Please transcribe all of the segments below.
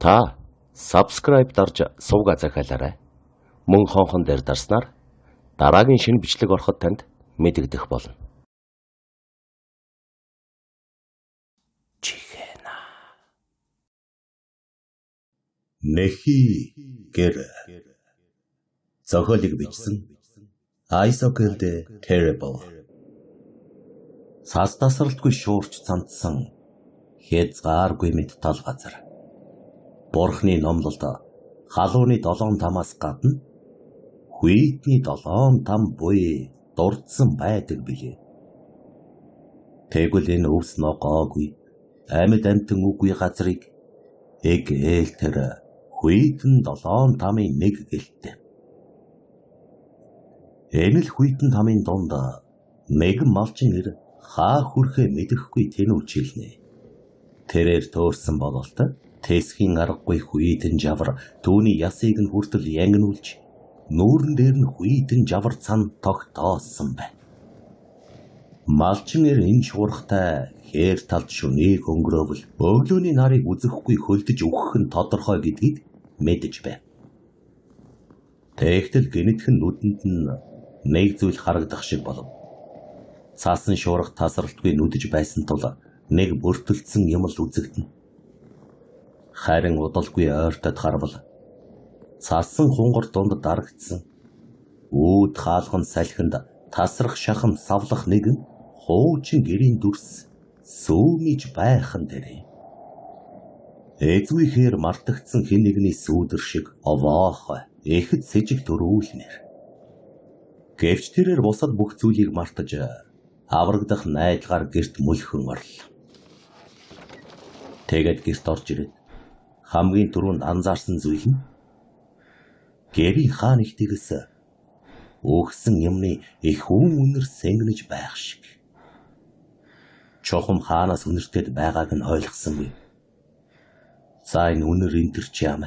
Та subscribe дарж сувга захиалаарай. Мөн хонхон дээр дарснаар дараагийн шинэ бичлэг ороход танд мэдэгдэх болно. Чихэна. Нэхи гэр зохиолыг бичсэн Isaac the Terrible. Цас тасралтгүй шуурч цамдсан хязгааргүй мэд тал газар. Бурхны номлолд халууны 7 тамаас гадна хүйтний 7 там буй дурдсан байдаг билээ. Тэгвэл энэ өвс ногоогүй амьд амтэн үгүй газрыг эгээл тэр хүйтэн 7 тамын нэг гэлтэй. Энэ л хүйтэн тамын донд нэгэн малчин ир хаа хүрхээ мэдэхгүй тэнүүчилнэ. Тэрээр төөрсөн бололт тэсхийн аргагүй хүйтэн жавар түүний ясыг нь хүртэл янгинуулж нүүрэн дээр нь хүйтэн жавар цан тогтоосон байна. Малчин ир энэ шуурхтай хээр талд шүнийг өнгөрөөвөл өглөөний нарыг үзэхгүй хөлдөж өгөх нь тодорхой гэдгийг мэдэж байв. Тэгтэл гинэтхэн нүдэнд нь нэг зүйл харагдах шиг болов. Цаасан шуурх тасралтгүй нүдэж байсан тул нэг бүртэлсэн юм л үзэгдэнэ. Харин удалгүй ойртод харвал цаасан хунгар донд дарагдсан үүд хаалган салхинд тасрах шахам савлах нэгэн хуучин гэрийн дүрс сүүмиж байхан дээрээ. Эзгүйхээр мартагдсан хэн нэгний сүүдэр шиг овоох эхэд сэжиг төрүүлнэр. Гэвч тэрээр бусад бүх зүйлийг мартаж аврагдах найдгаар гэрт мөлхөн орлоо. Тэгээд гэрт орж ирээд хамгийн түрүүнд анзаарсан зүйл нь гэрийн хаан ихтгээс өгсөн юмны их үнэр сэнгэж байх шиг. Чухам хаанаас үнэртэд байгааг нь ойлгосонгүй. За энэ үнэр энтэрч яам.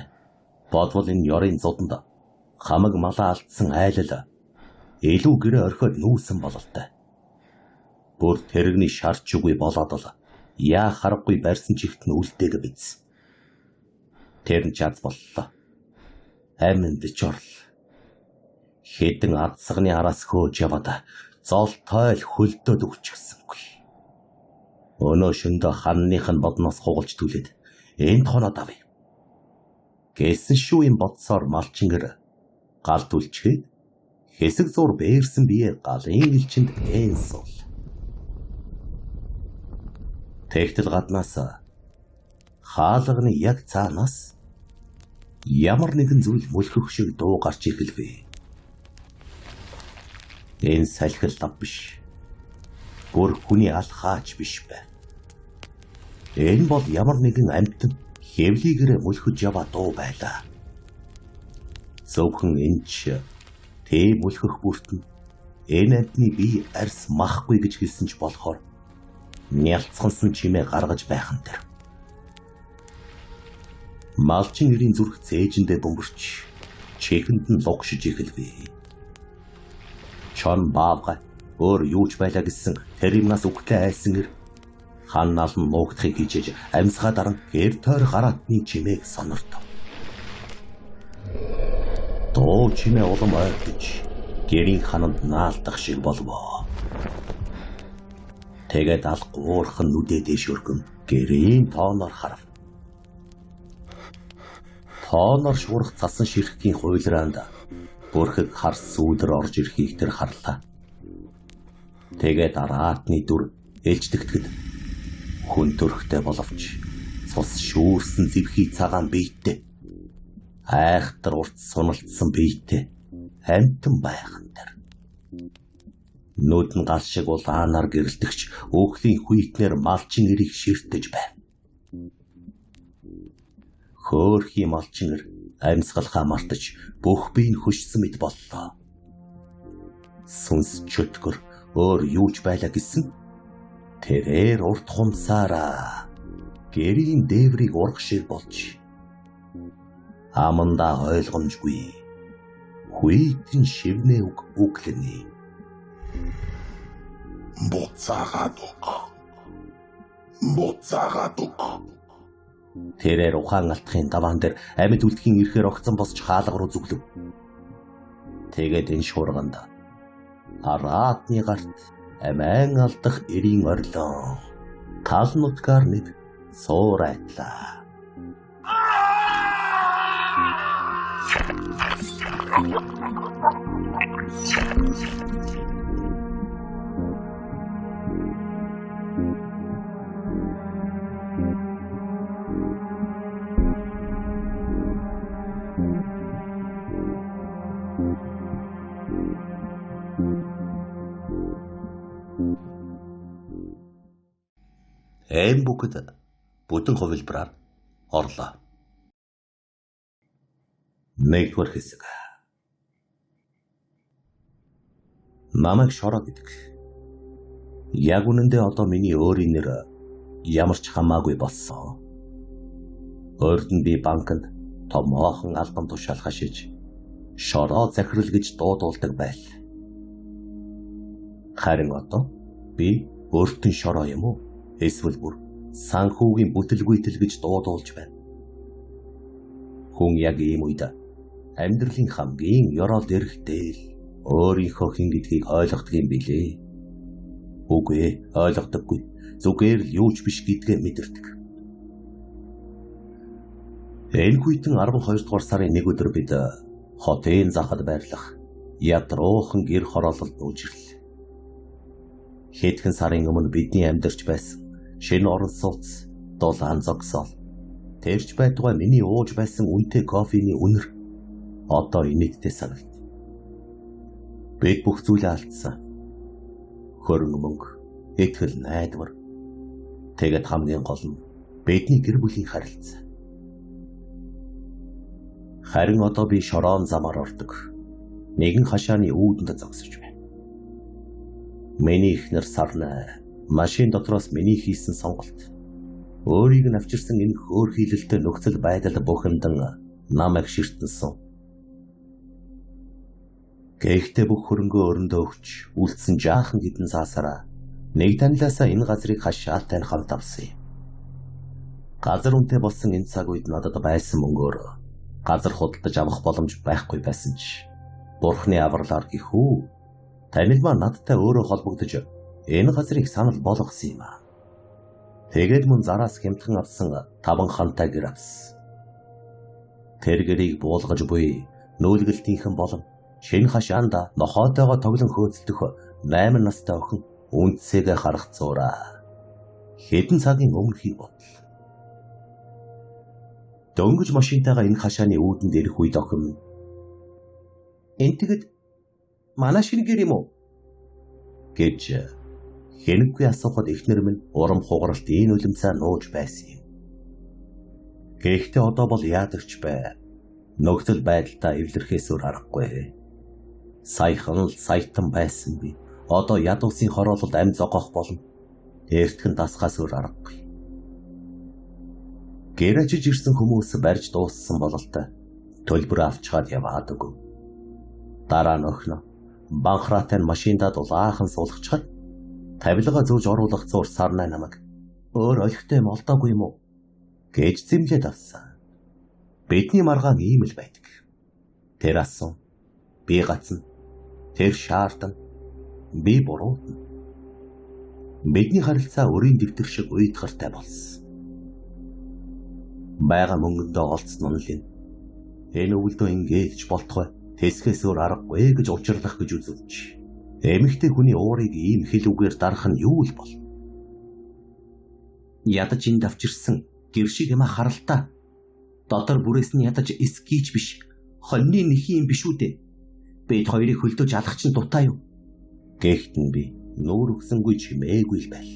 Бодвол энэ ёрын зодонд хамаг малаа алдсан айлал илүү гэрээ орхиод нүүсэн бололтой. Бүр тэрэгний шарч үгүй болоод л яа харахгүй барьсан чихт нь үлдээг биз. Тэр нь чад боллоо. Амьд чорл. Хэдэн адсганы араас хөөж яваад золтой л хөлдөөд өгчихсэнгүй. Өнөө шөндө ханных нь бодноос хугалж түлээд энд хоноод авъя. Гэсэн шүү юм бодсоор малчингэр гал түлчгээд хэсэг зур бээрсэн бие галын элчинд энсул. Тэгтэл гаднаас хаалганы яг цаанаас ямар нэгэн зүйл мөлхөх шиг дуу гарч ирэхлээ. Энэ салхил лав биш. Бүр хүний алхаач биш бай. Энэ бол ямар нэгэн амьтан хэвлийгээрээ мөлхөж яваа дуу байлаа. Зөвхөн энэч тийм мөлхөх бүртэн энэ амьтны бие арьс махгүй гэж хэлсэн ч болохоор нялцгансан чимээ гаргаж байхан тэр. Малчин ирийн зүрх цээжиндээ бөмбөрч чихэнд нь лугшиж эхэлвэ. Чон баавга өөр юуч байлаа гэсэн тэр юмнаас үгтэй айсан ир ханнаал нь нуугдахыг хичээж амьсгаа даран гэр тойр гараатны чимээг сонордов. Дуу чимээ улам ойртож гэрийн хананд наалдах шиг болвоо. Тэгээд алга уурхан нүдээ дэш өргөн гэрийн тооноор харав. Тооноор шуурх цасан ширхгийн хуйлраанд бүрхэг хар сүүдэр орж ирэхийг тэр харлаа. Тэгээд араатны дүр ээлждэгтгэд хүн төрхтэй боловч цус шүүрсэн зэвхий цагаан биеттэй айхтар урт суналтсан биеттэй амтан байхан тэр. Нүдэн гал шиг улаанаар гэрэлтэгч өөхлийн хүйтнэр малчин ирийг ширтэж байна. Хөөрхий малчин ир амьсгалхаа мартаж бүх биеийг хөшсөн мэт боллоо. Сүнс чөтгөр өөр юуч байлаа гэсэн тэрээр урт хунсаараа гэрийн дээврийг урах шиг болж амандаа ойлгомжгүй хүйтэн шивнээ үглэнэ. Буцаагаад өг. Тэрээр ухаан алтхын даваан дээр амьд үлдэхийн ирэхээр огцон босч хаалга руу зүглэв. Тэгээд энэ шуурганд араатны гарт амин алдах эрийн орлоо тал нутгаар нэг суурайтлаа. Эм бүгэд бүтэн хувилбараар орлоо. Нэгдүгээр хэсэг. Намайг Шороо гэдэг. Яг үнэндээ одоо миний өөрийн нэр ямар ч хамаагүй болсон. Өөрөнд би банкнд томоохон албан тушаал хашиж Шороо захирал гэж дуудуулдаг байл. Харин одоо би өөртөө Шороо юм уу? Эсвэл бүр санхүүгийн бүтэлгүйтэл гэж дуудуулж байна. Хүн яг ийм үед амьдралын хамгийн ёроол эрэхтэй л өөрийнхөө хэн гэдгийг ойлгодог юм билээ. Үгүй ээ, ойлгодоггүй. Зүгээр л юу ч биш гэдгээ мэдэрдэг. Энэ хүйтэн 12 дугаар сарын 1 өдөр бид хотын захад байрлах ядруухан гэр хороололд нүүжирлээ. Хэдхэн сарын өмнө бидний амьдарч байсан шинэ орон сууц, дулаан зогсоол, тэрч байтугай миний ууж байсан үнэтэй кофений үнэр одоо инээдтэй санагд. Бид бүх зүйлээ алдсан. Хөрөнгө мөнгө, итгэл найдвар. Тэгэд хамгийн гол нь бидний гэр бүлийн харилцаа. Харин одоо би Шороон замаар ордог. Нэгэн хашааны үүдэнд зогсож байна. Миний эхнэр Сарна машин дотроос миний хийсэн сонголт. Өөрийг нь авчирсан энэ хөөрхийлөлтөй нөхцөл байдал бухимдан намайг ширтэнсэн. Гэхдээ бүх хөрөнгөө өрөндөө өгч үлдсэн жаахан гидэн цаасараа нэг танилаасаа энэ газрыг хашаалтай нь хамт авсан юм. Газар үнэтэй болсон энэ цаг үед надад байсан мөнгөөр газар худалдаж авах боломж байхгүй байсан ч Бурхны авралаар гихүү танил маань надтай өөрөө холбогдож энэ газрыг санал болгосон юм аа. Тэгээд мөн зараас хямдхан авсан 5 хантай гэр авсан. Тэр гэрийг буулгаж буй нүүлгэлтийнхэн болон шинэ хашаанда нохоотойгоо тоглон хөөцөлдөх 8 настай охин үндсээгээ харах зураа. Хэдэн цагийн өмнөхий бодол. Дөнгөж машинтайгаа энэ хашааны үүдэнд ирэх үед охин "Энд тэгэд манай шинэ гэр юм уу?" гэж хэнэггүй асуухад эхнэр минь урам хугаралт энэ үлэмцаа нууж байсан юм. Гэхдээ одоо бол яадагч бай. Нөхцөл байдалтай эвлэрхээс өөр аргагүй. Саяхан л саятан байсан би. Одоо яд усын хороололд амь зогоох болно. Эртхэн дасгаас өөр аргагүй. Гэр ажиж ирсэн хүмүүс барьж дууссан бололтой төлбөр авчгаад яваад өгөв. Дараа нь охин банхраатай машиндаа дулаахан суулгачаад тавилга зөөж оруулах зур Сарна намайг өөр олигтой юм олдоогүй юм уу гэж зэмлээд авсан. Бидний маргаан ийм л байдаг. Тэр асуун, би гацна. Тэр шаардна, би буруутна. Бидний харилцаа өрийн дэвтэр шиг уйдгартай болсон. Бага мөнгөндөө олцсон нь л юм. Энэ өвөлдөө ингэж болтгой тэсгээс өөр аргагүй гэж учрлах гэж үзүүлж. Эмэгтэй хүний уурыг ийм хэлүүгээр дарах нь юу л бол? Ядаж энд авчирсан гэр шиг юм харалтаа. Дотор бүрээс нь ядаж эскийч биш. Хоньны нэхий юм биш үү дээ. Бид хоёрыг хөлдөөж алах чинь дутаа юу? Гэхдээ би нүүр өгсөнгүй чимээгүй л байл.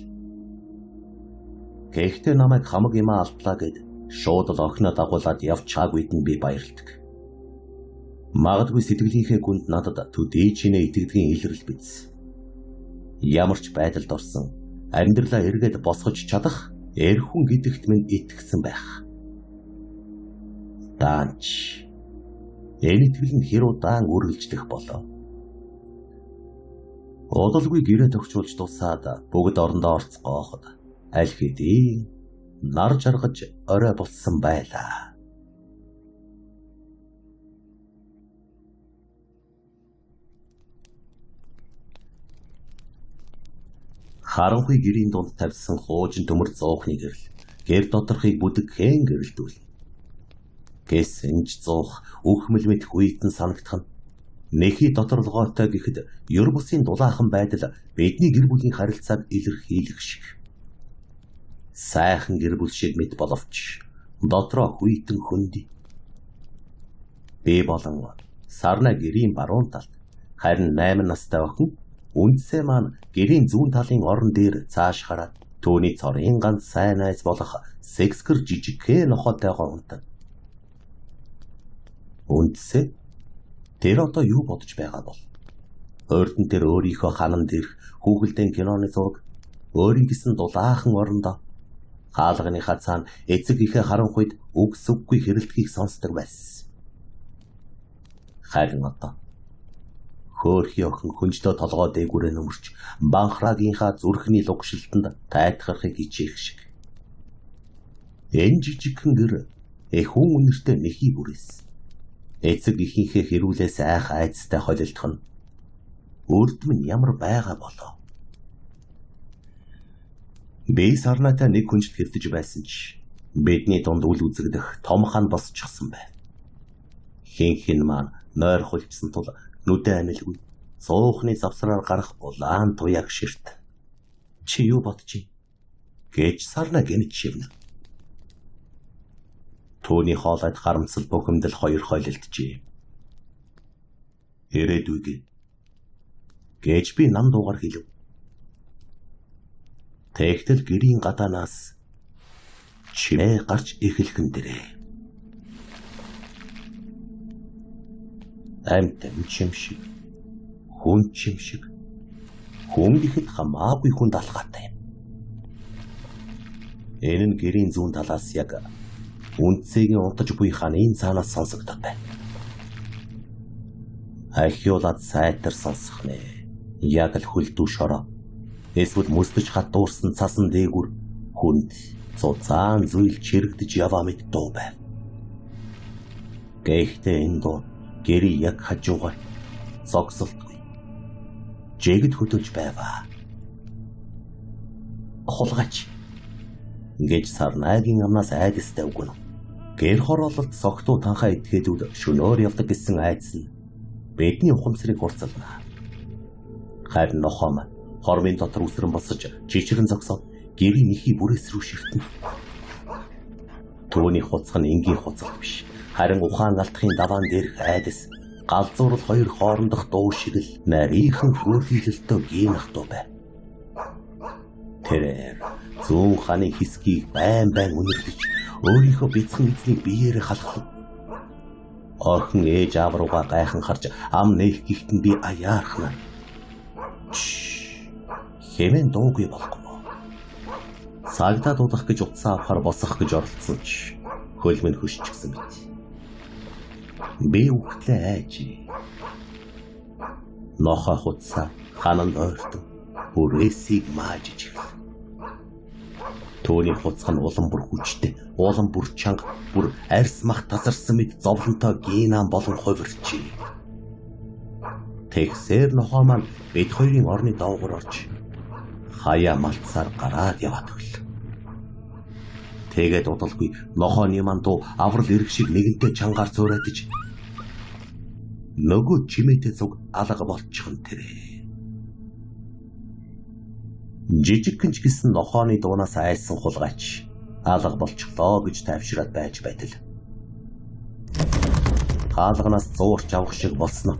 Гэхдээ намайг хамаг юм алдлаа гэд шууд л охиноо дагуулад явчаагүйд нь би баярлдаг. Магадгүй сэтгэлийнхээ гүнд надад төдий чинээ итгэдгийн илрэл биз. Ямар ч байдалд орсон амьдралаа эргээд босгож чадах эрхэн гэдэгт минь итгэсэн байх. Даанч энэ итгэл нь хэр удаан үргэлжлэх болоо. Удалгүй гэрээ төгчүүлж дуусаад бүгд орондоо орцгооход аль хэдийн нар жаргаж орой болсон байлаа. Харанхуй гэрийн дунд тавьсан хуужин төмөр зоохны гэрэл гэр доторхыг бүдэгхэн гэрэлдүүл. Гэс энж зоох үхмэл мэт хүйтэн санагдах нь нэхий доторлогоотой гэхэд ёр бусын дулаахан байдал бидний гэр бүлийн харилцааг илэрхийлэх шиг. Сайхан гэр бүл шиг мэт боловч дотроо хүйтэн хөндөй. Би болон Сарна гэрийн баруун талд харин 8 настай охин үндсээ маань гэрийн зүүн талын орон дээр цааш хараад түүний цорын ганц сайн найз болох секскэр жижигхэн нохотойгоо унтав. Үндсээ тэр одоо юу бодож байгаа бол? Ойртон тэр өөрийнхөө ханан дээрх хүүхэлдэйн киноны зураг, өөрийн гисэн дулаахан орондоо хаалганыхаа цаана эцэг ихэ харанхуйд үгс үггүй хэрэлдгийг сонсдог байсан. Харин одоо хөөрхий охин хөнждөө толгой дээгүүрээ нөмөрч банхрагийнхаа зүрхний лугшилтанд тайтгархыг хичээх шиг. Энэ жижигхэн гэр хүн үнэртэй нэхий бүрээс эцэг ихийнхээ хэрүүлээс айх айцтай холилдох нь үрдм нь ямар байгаа болоо. Би Сарнатай нэг хүнжил хэвтэж байсан ч бидний дунд үл үзэгдэх том хан босчихсон байв. Хин маань нойр хулжсан тул нүдэ анилгүй суухны завсраар гарах улаан туяаг ширт. Чи юу бодчих? Гэж Сарна гэнэт шивнэ. Төвний хоолойд харамсал бухимдал хоёр хойлолджээ. Ирээдүйг гэж би нам дуугаар хэлв. Тэгтэл гэрийн гадаанаас чимээ гарч эхлэхэн дэрээ. Амьд чим шиг, хүн чим шиг, хүн гэхэд хамаагүй хүнд алхаатай юм. Энэ нь гэрийн зүүн талаас яг үндсэгийн унтаж буй ханын цаанаас сонсогдоод байна. Ахиулаад сайтар сонсох нэ. Яг л хөлдөө шороо. Эсвэл мөсдөж хатуурсан цасан дээгүр хүнд цуцаан зүйл чирэгдэж яваа мэт дуу байв. Гэхдээ энэ дуу гэрий яг хажуугаар зогсолтгүй. Жигд хөтөлж байваа. Хулгайч гэж Сарнагийн амнаас айдастай үгэн. Гэр хороололт согтуу танхаа этгээдүүд шөнөөр явдаг гэсэн айдас нь бидний ухамсарыг хурцлана. Харин нохом хормын дотор үсрэн босож жижигэн зогсоод гэрийн нэхий бүрээс рүү ширтэнэ. Төвний хуцах нь энгийн хуцалт биш. Харин ухаан алдахын даваан дээрх айдас галзуурал хоёр хоорондох дуу шиг л нарийнхан хөөрхийлөлтөө гинах дуу байв. Тэрээр зүүн ханы хэсгийг байн үнэрлэж өөрийнхөө бяцхан эзнийг биеэрээ халахлав. Охин ээж аав руугаа гайхан харж ам нээх гихтэн би аяархна. Хэмээн дуугүй болохгүй. Цагдаа дуудах гэж утсаа авахар босох гэж оролцсон ч хөл минь хөшчихсэн мэт. Би үхтлээ айж. Нохоо хуцаа хананд ойртон бүрээсийг маажиж эхэлв. Төвний хуцах нь улам бүр хүчтэй, улам бүр чанга, бүр арьс мах тасарсан мэт зовлонтой гинан болон хувирчээ. Тэгсээр нохоо маань бид хоёрын орны доогуур орж хаяа малцаар гараад яваад өглөө. Тэгээд удалгүй нохооны маань дуу аврал эрг шиг нэгэнтээ чангаар зөөрөдөж нөгөө чимээтэй зүг алга болчихсон тэрэ. Жижигхэн ч гэсэн нохооны дуунаас айсан хулгайч алга болчихлоо гэж тайвшраад байж байтал. Хаалганаас зуурч авах шиг болсноо.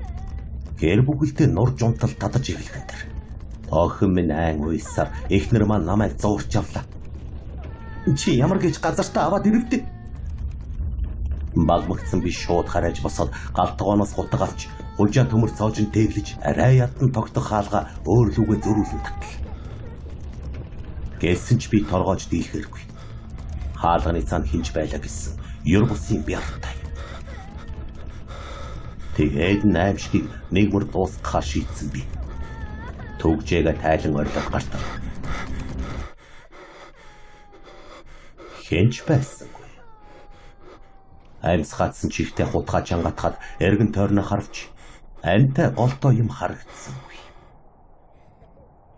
Гэр бүгэлдээ нурж унтал татаж эхлэхэн тэр. Охин минь айн уйсаар эхнэр маань намайг зуурч авлаа. Чи ямар гэж газартаа аваад ирэвдэ? Багмагцсан би шууд харайж босоод галтгооноос хутаг авч хулжаа төмөр цоожин дэглэж арай ятан тогтох хаалга өөр лүгээ зөрүүлэн татлаа. Гэсэн ч би торгоож дийлэхэргүй. Хаалганы цаана хинж байлаа гэсэн ёр бусын бяртай. Тэгээд аимшигыг нэг мөр дуусгахаар шийдсэн би. Төгжээгээ тайлан орилоод гартав. Хэнч байсангүй. Амьсгаадсан чихтэй хутгаа чангатгаад эргэн тойрноо харвч амьтай голтой юм харагдсангүй.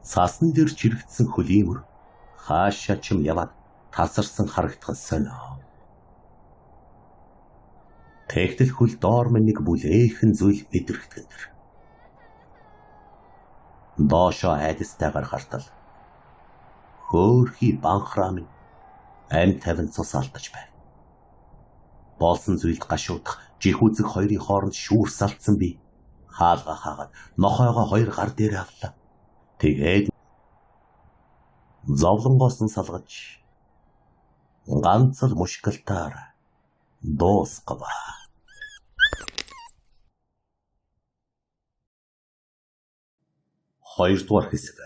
Сасан дээр чирэгдсэн хөлиймөр хаашаа ч юм яваад тасарсан харагдах сонио. Тэгтэл хөл доорм нэг бүлээхэн зүйл мэдрэгдэн дэр. Доошоо айдастайгаар хартал хөөрхий банхрам амь тавин цус алдаж байна. Болсон зүйлд гашуудах жих үзэг хоёрын хооронд шүүрс алдсан би хаалга хаагаад нохойгоо хоёр гар дээр авлаа. Тэгээд зовлонгоос нь салгаж ганц л мушкалтаар дуусгава. Хоёрдугаар хэсэг.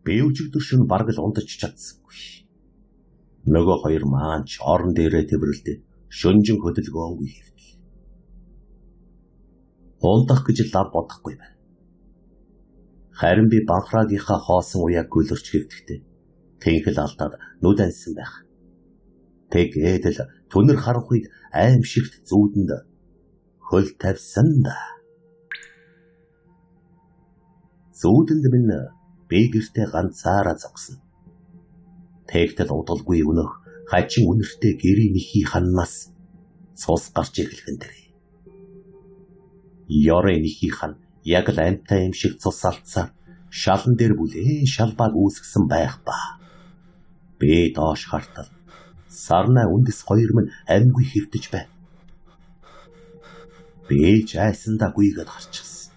Би өчигдөр шөнө бараг л ундаж чадсангүй. Нөгөө хоёр маанч орон дээрээ тэврэлдэ шөнжин хөдөлгөөнгүй хэвтэл. Ундах гэж лав бодохгүй байна. Харин би банхраагийнхаа хоосон уяаг гүйлэрч хэвдэхдээ тэнхэл алдаад нүд ансан байх. Тэгээд л түнэр харанхуйд аимшигт зүүдэнд хөл тавьсан да. Зүүдэнд минь би гэртээ ганцаараа зогсно. Тэгтэл удалгүй өнөх хачин үнэртэй гэрийн ихий ханнаас цус гарч эхлэхэн дэрээ. Ёрын ихий хан яг л амьтай юм шиг цус алдсаар шалан дээр бүлээн шалбааг үүсгэсэн байх ба. Би доош хартал сарнаа үндэс хоёр минь амьгүй хэвтэж байна. Би ч айсандаа гүйгээд харчихсан.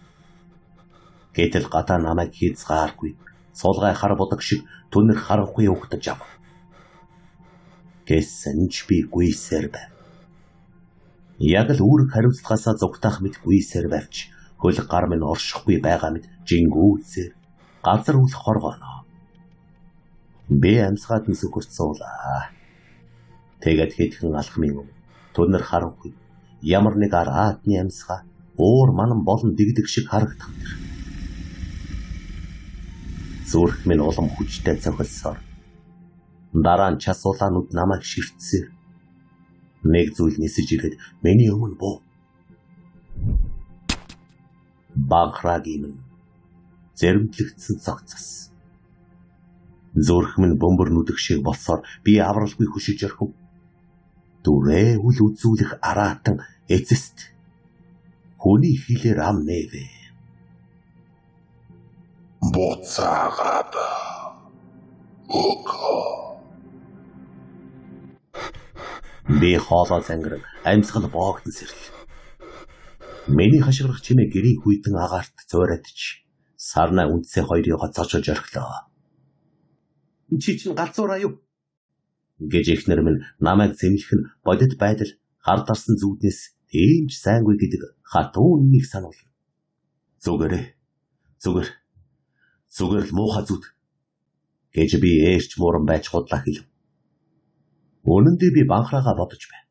Гэтэл гадаа намайг хязгааргүй суулгай хар бодог шиг түнэр харанхуй угтаж ав. Гэсэн ч би гүйсээр байв. Яг л үүрэг хариуцлагаасаа зүгтаах мэт гүйсээр байвч хөл гар минь оршихгүй байгаа мэт жингүүцээр газар үлх хоргоно. Би амьсгаад нь сүгэрцүүлээ. Тэгээд хэдхэн алхмын түнэр харанхуй ямар нэг аратны амьсгаа уур манан болон дэгдэг шиг харагдах тэр. Зүрх минь улам хүчтэй цохилсоор дараа нь час улаанууд намайг ширтсээр нэг зүйл нисэж ирээд миний өмнө буу. Банхрагийн минь зэрэмтлэгдсэн цогцос. Зүрх минь бөмбөр нүдэх шиг болсоор би авралгүй хөшиж орхив. Дүрээ үл үзүүлэх аратан эцэст хүний хилээр ам нэвэ. Буцаагаад өкө. Би хоолой зангар амьсгал боогдсон сэрэл. Миний хашгирах чимээ гэрийн хүйтэн агаарт зөөрөдч сарнаа үндсээ хоёрыг цочож орхилоо. Чи чинь галзуураа юу? Гэж ихнэр минь намайг зэмлэх нь бодит байдал хардарсан зүуднээс тиймч сайнгүй гэдэг хатуу үннийг сануул. Зүгээр л муухай зүуд. Гэж би ээрч мууран байж худлаа хэлв. Үнэндээ би банхраага бодож байна.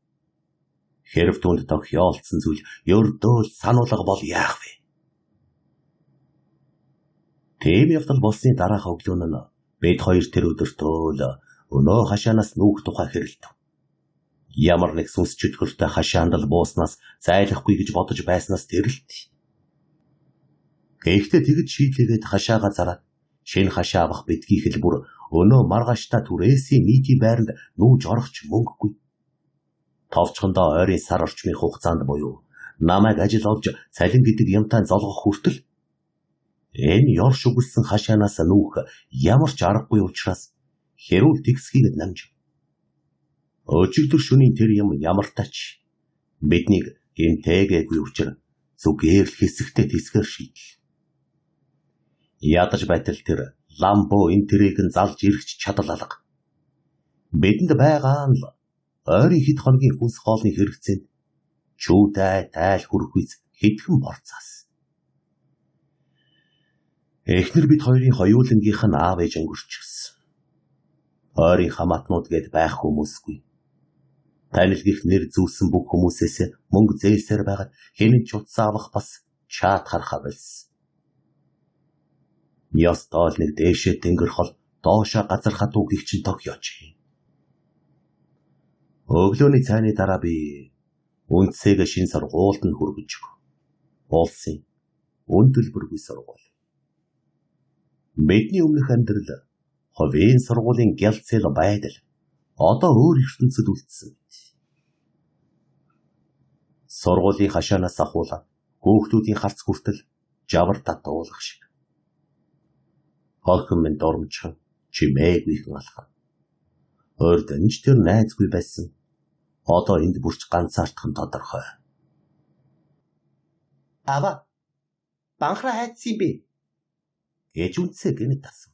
Хэрв түнд тохиолдсон зүйл ердөө сануулга бол яах вэ? Тийм явдал болсны дараах өглөө нь бид хоёр тэр өдөртөө л өнөө хашаанаас нүүх тухай хэрэлдэв. Ямар нэг сүнс чөтгөртэй хашаандал бууснаас зайлахгүй гэж бодож байснаас тэрэлт. Гэхдээ тэгж шийдлээд хашаага зараад шинэ хашаа авах битгий хэлбэр өнөө маргаашта түрээсийн нийтийн байранд нүүж орохч мөнгөгүй. Товчхондоо ойрын сар орчмын хугацаанд буюу намайг ажил олж цалин гэдэг юмтай золгох хүртэл энэ ёр шүглсэн хашаанаас нүүх ямар ч аргагүй учраас хэрүүл тэгсхийг намж. Өчигдөр шөнийн тэр юм ямар тач биднийг гинтэгээгүй учраас зүгээр л хэсэгтээ тэсгэр шийдэл. Ядаж байтал тэр ламбо интерийг нь залж ирэх чадал алга. Бидэнд байгаа нь ойрын хэд хоногийн хүнс хоолны хэрэгцээнд чүүтэй тайл хүрхүйц хэдхэн борцаас. Эхнэр бид хоёрын хоёулангийнх нь аав ээж өнгөрчихсөн. Ойрын хамаатнууд гээд байх хүмүүсгүй. Танил гих нэр зүүсэн бүх хүмүүсээс мөнгө зээлсээр байгаад хинэн ч утсаа авах бас чаад харахаа болсон. Яс доол нэг дээшээ тэнгэр хол доошоо газар хатуу гихчин тогёоч. Өглөөний цайны дараа би үндсээг шин сургуульд нь хүргэж өг. Улсын үндэлбэргүй сургууль. Бидний өмнөх амьдрал хувийн сургуулийн гялцэл байдал одоо өөр ертөнцид үлдсэн. Сургуулийн хашаанаас ахуулаад хүүхдүүдийн харц хүртэл жавар татуулах шиг. Холхон минь дормчхан чимээгүйхэн алхан. Өөрдөнч тэр найзгүй байсан. Одоо энд бүрч ганцаардах нь тодорхой. Ава, банхра хайцсан бэ? Гэж үнцээ гэнэт асуу.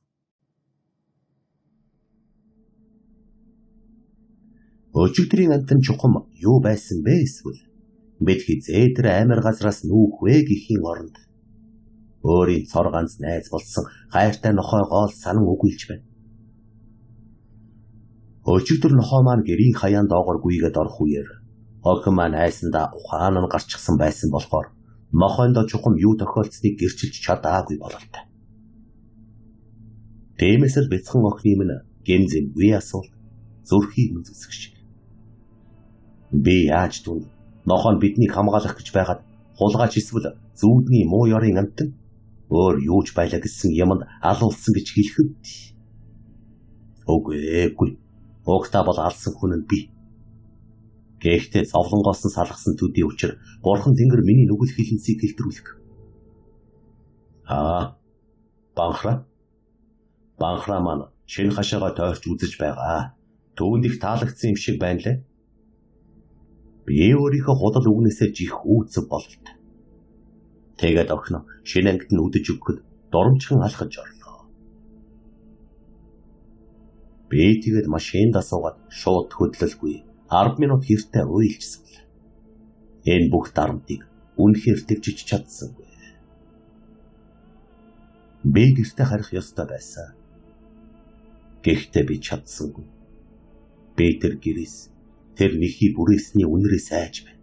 Өчигдрийн амтан чухам юу байсан бэ эсвэл бид хизээ тэр амар газраас нүүх вэ гэхийн оронд өөрийн цор ганц найз болсон хайртай нохой гол санан үгүйлж байна. Өчигдөр нохой маань гэрийн хаяан доогоор гүйгээд орох үеэр охин маань айсандаа ухаан нь гарчихсан байсан болохоор нохойндоо чухам юу тохиолдсныг гэрчилж чадаагүй бололтой. Тиймээс л бяцхан охины минь гэмзэмгүй асуулт зүрхийг нь зүсгэж шиг. Би яаж түн нохоо нь биднийг хамгаалах гэж байгаад хулгайч эсвэл зүүдний муу ёрын амтан өөр юуж байлаа гэсэн юмд алуулсан гэж хэлэх үү? Үгүй. Огта бол алсан хүн нь би. Гэхдээ зовлонгоос нь салгасан төдий учир бурхан тэнгэр миний нүгэл хилэнсийг хэлтрүүлэх. Банхра маань шинэ хашаага тойрч үзэж байгаа. Түүнд их таалагдсан юм шиг байна лээ. Би өөрийнхөө худал үгнээсээ жих үүцэг бололт. Тэгээд охин шинэ ангид нь үдэж өгөхөд доромжхон алхаж орлоо. Би тэгээд машинд асуугаад шууд хөдлөлгүй 10 минут хэртэ уйлжсэн. Энэ бүх дарамтыг үнэхээр дэвжиж чадсангүй. Би гэртээ харах ёстой байсан. Гэхдээ би чадсангүй. Би тэр гэрээс тэр нэхий бүрээсний үнэрээ сайж байна.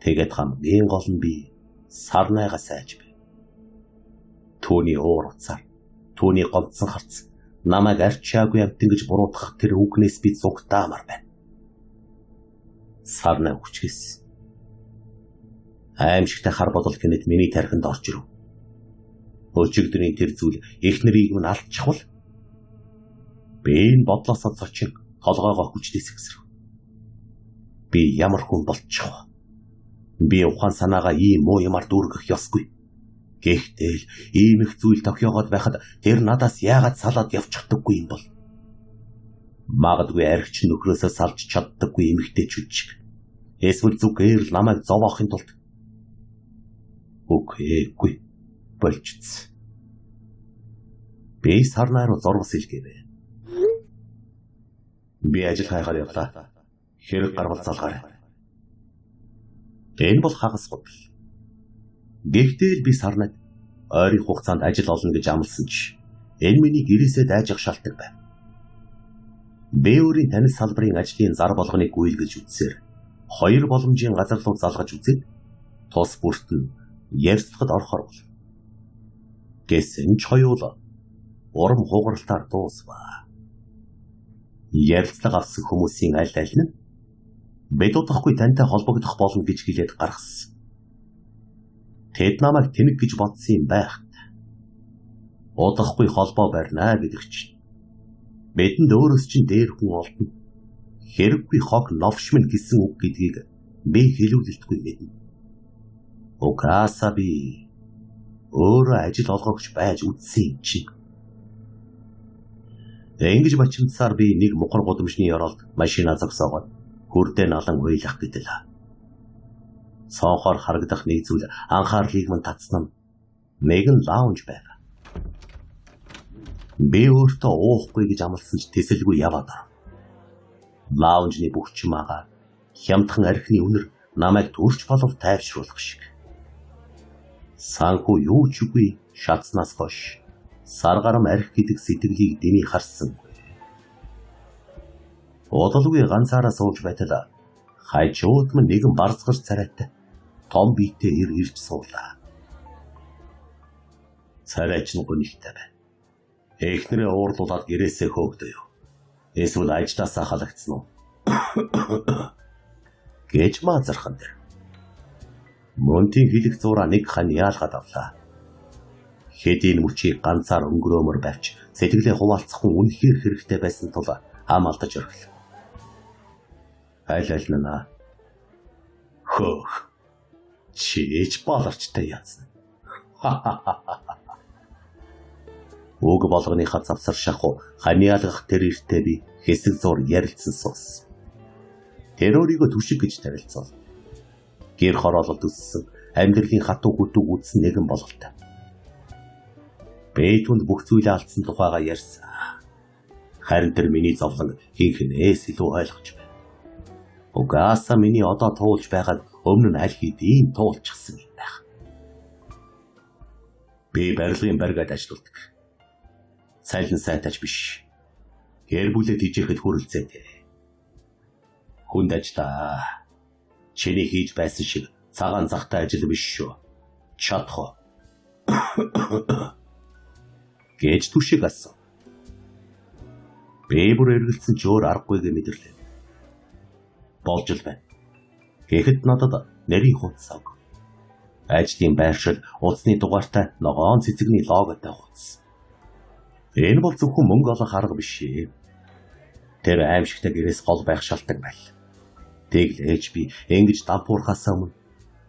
Тэгээд хамгийн гол нь би сарнайгаа сайж байна. Түүний уур уцаар, түүний гомдсон харц, намайг арчаагүй амтэн гэж буруутгах тэр үгнээс би зүгтаамар байна. Сарнай хүчгээс. Аимшигтай хар бодол гэнэт миний тархинд орж ирв. Өчигдрийн тэр зүйл их нарыг минь алдчихвал би энэ бодлосоо цочин толгоогоо хүчтэйсгсэрв. Би ямар хүн болчихв. Би ухаан санаагаа ийм муу юмар дүүргэх ёсгүй. Гэхдээ л ийм их зүйл тохиогоод байхад тэр надаас яагаад салаад явчихдаггүй юм бол? Магадгүй архич нөхрөөсөө салж чаддаггүй эмэгтэйчүүд шиг. Эсвэл зүгээр л намайг зовоохын тулд. Үгүй болчихсон. Би сарнаа руу зурвас илгээвэ. Би ажил хайгаар явлаа. Хэрэг гарвал залгаарай. Энэ бол хагас бодол. Гэхдээ би сарнаад ойрын хугацаанд ажил олно гэж амласан ч энэ миний гэрээсээ дайжих шалтгаан байв. Би өөрийн танил салбарын ажлын зар болгоныг гүйлгэж үзсээр 2 боломжийн газар руу залгаж үзээд тус бүрт нь ярьцлагад орохоор бол. Гэсэн ч хоёул урам хугаралтаар дуусваа. Ярилцлага авсан хүмүүсийн аль нь бид удахгүй тантай холбогдох болно гэж хэлээд гаргасан. Тэд намайг тэнэг гэж бодсон юм байх. Удахгүй холбоо барьнаа гэдэг чинь бидэнд өөрөөс чинь дээр хүн олдно. Хэрэггүй хог новшмэн гэсэн үг гэдгийг би хэлүүлэлтгүй мэднэ. Угаасаа би өөрөө ажил олгогч байж үдсэн юм чинь. Ингэж бачимдсаар би нэг мухар гудамжны ёроолд машина зогсоогоод хүрдээ налан уйлах гэдэл. Цонхоор харагдах нэг зүйл анхаарлыг мань татсан нь нэгэн лаунж байв. Би өөртөө уухгүй гэж амласан ч тэсэлгүй яваад ор. Лаунжны бүх чимээга хямдхан архины үнэр намайг төрч болов тайвшруулах шиг. Санхүү юу ч үгүй шатснаас хойш саргарам арх гэдэг сэтгэлийг дэний харсангүй. Удалгүй ганцаараа сууж байтал хайчууд мань нэгэн барцгар царайтай том биетэй ирж суулаа. Царайч нь гонигтай бай. Эхнэрээ уурлуулад гэрээсээ хөөгдөө юу? Эсвэл ажлаасаа халагдсан уу? Гэж маазархан дээр. Монтийн хилэг зураа нэг хан яалгаад авлаа. Хэдийн мөчийг ганцаар өнгөрөөмөр байвч сэтгэлээ хуваалцах хүн үнэхээр хэрэгтэй байсан тул хамаалтаж өргөл. Аль наа. Хөөх. Чиж болорчтой яасан. Уг болгоныхаа завсар шахуу ханиалгах тэр иртээ би хэсэг зур ярилцсан суус. Тэр өөрийгөө түшиг гэж тарилцав. Гэр хороололд өссөн амьдралын хатуу гүтүг үдсэн нэгэн бололтой. Бэтүнд бүх зүйлээ алдсан тухайга ярьсан. Харин тэр миний зовлон хинхнээс илүү ойлгож байна. Угаасаа миний одоо туулж байгаад өмнө нь аль хэдийн туулчихсан юм байх. Би барилгын баригад ажилладаг. Цайлан сайтаж биш. Гэр бүлэд хижээхэд хүрэлцээтэй. Хүнд ажлаа. Чиний хийж байсан шиг цагаан захтай ажил биш шүү. Чадах. Гэж түшиг асан. Би бүр эргэлцсэн ч өөр аргагүйг мэдэрлээ. Болж л байна. Гэхэд надад нэрийн хуудас ав. Ажлын байршил утасны дугаартай ногоон цэцэгний логотой хуудас. Энэ бол зөвхөн мөнгө олох арга биш ээ. Тэр аимшигтай гэрээс гол байх шалтгаан байл. Тэглээж би ингэж дампуурхаас өмнө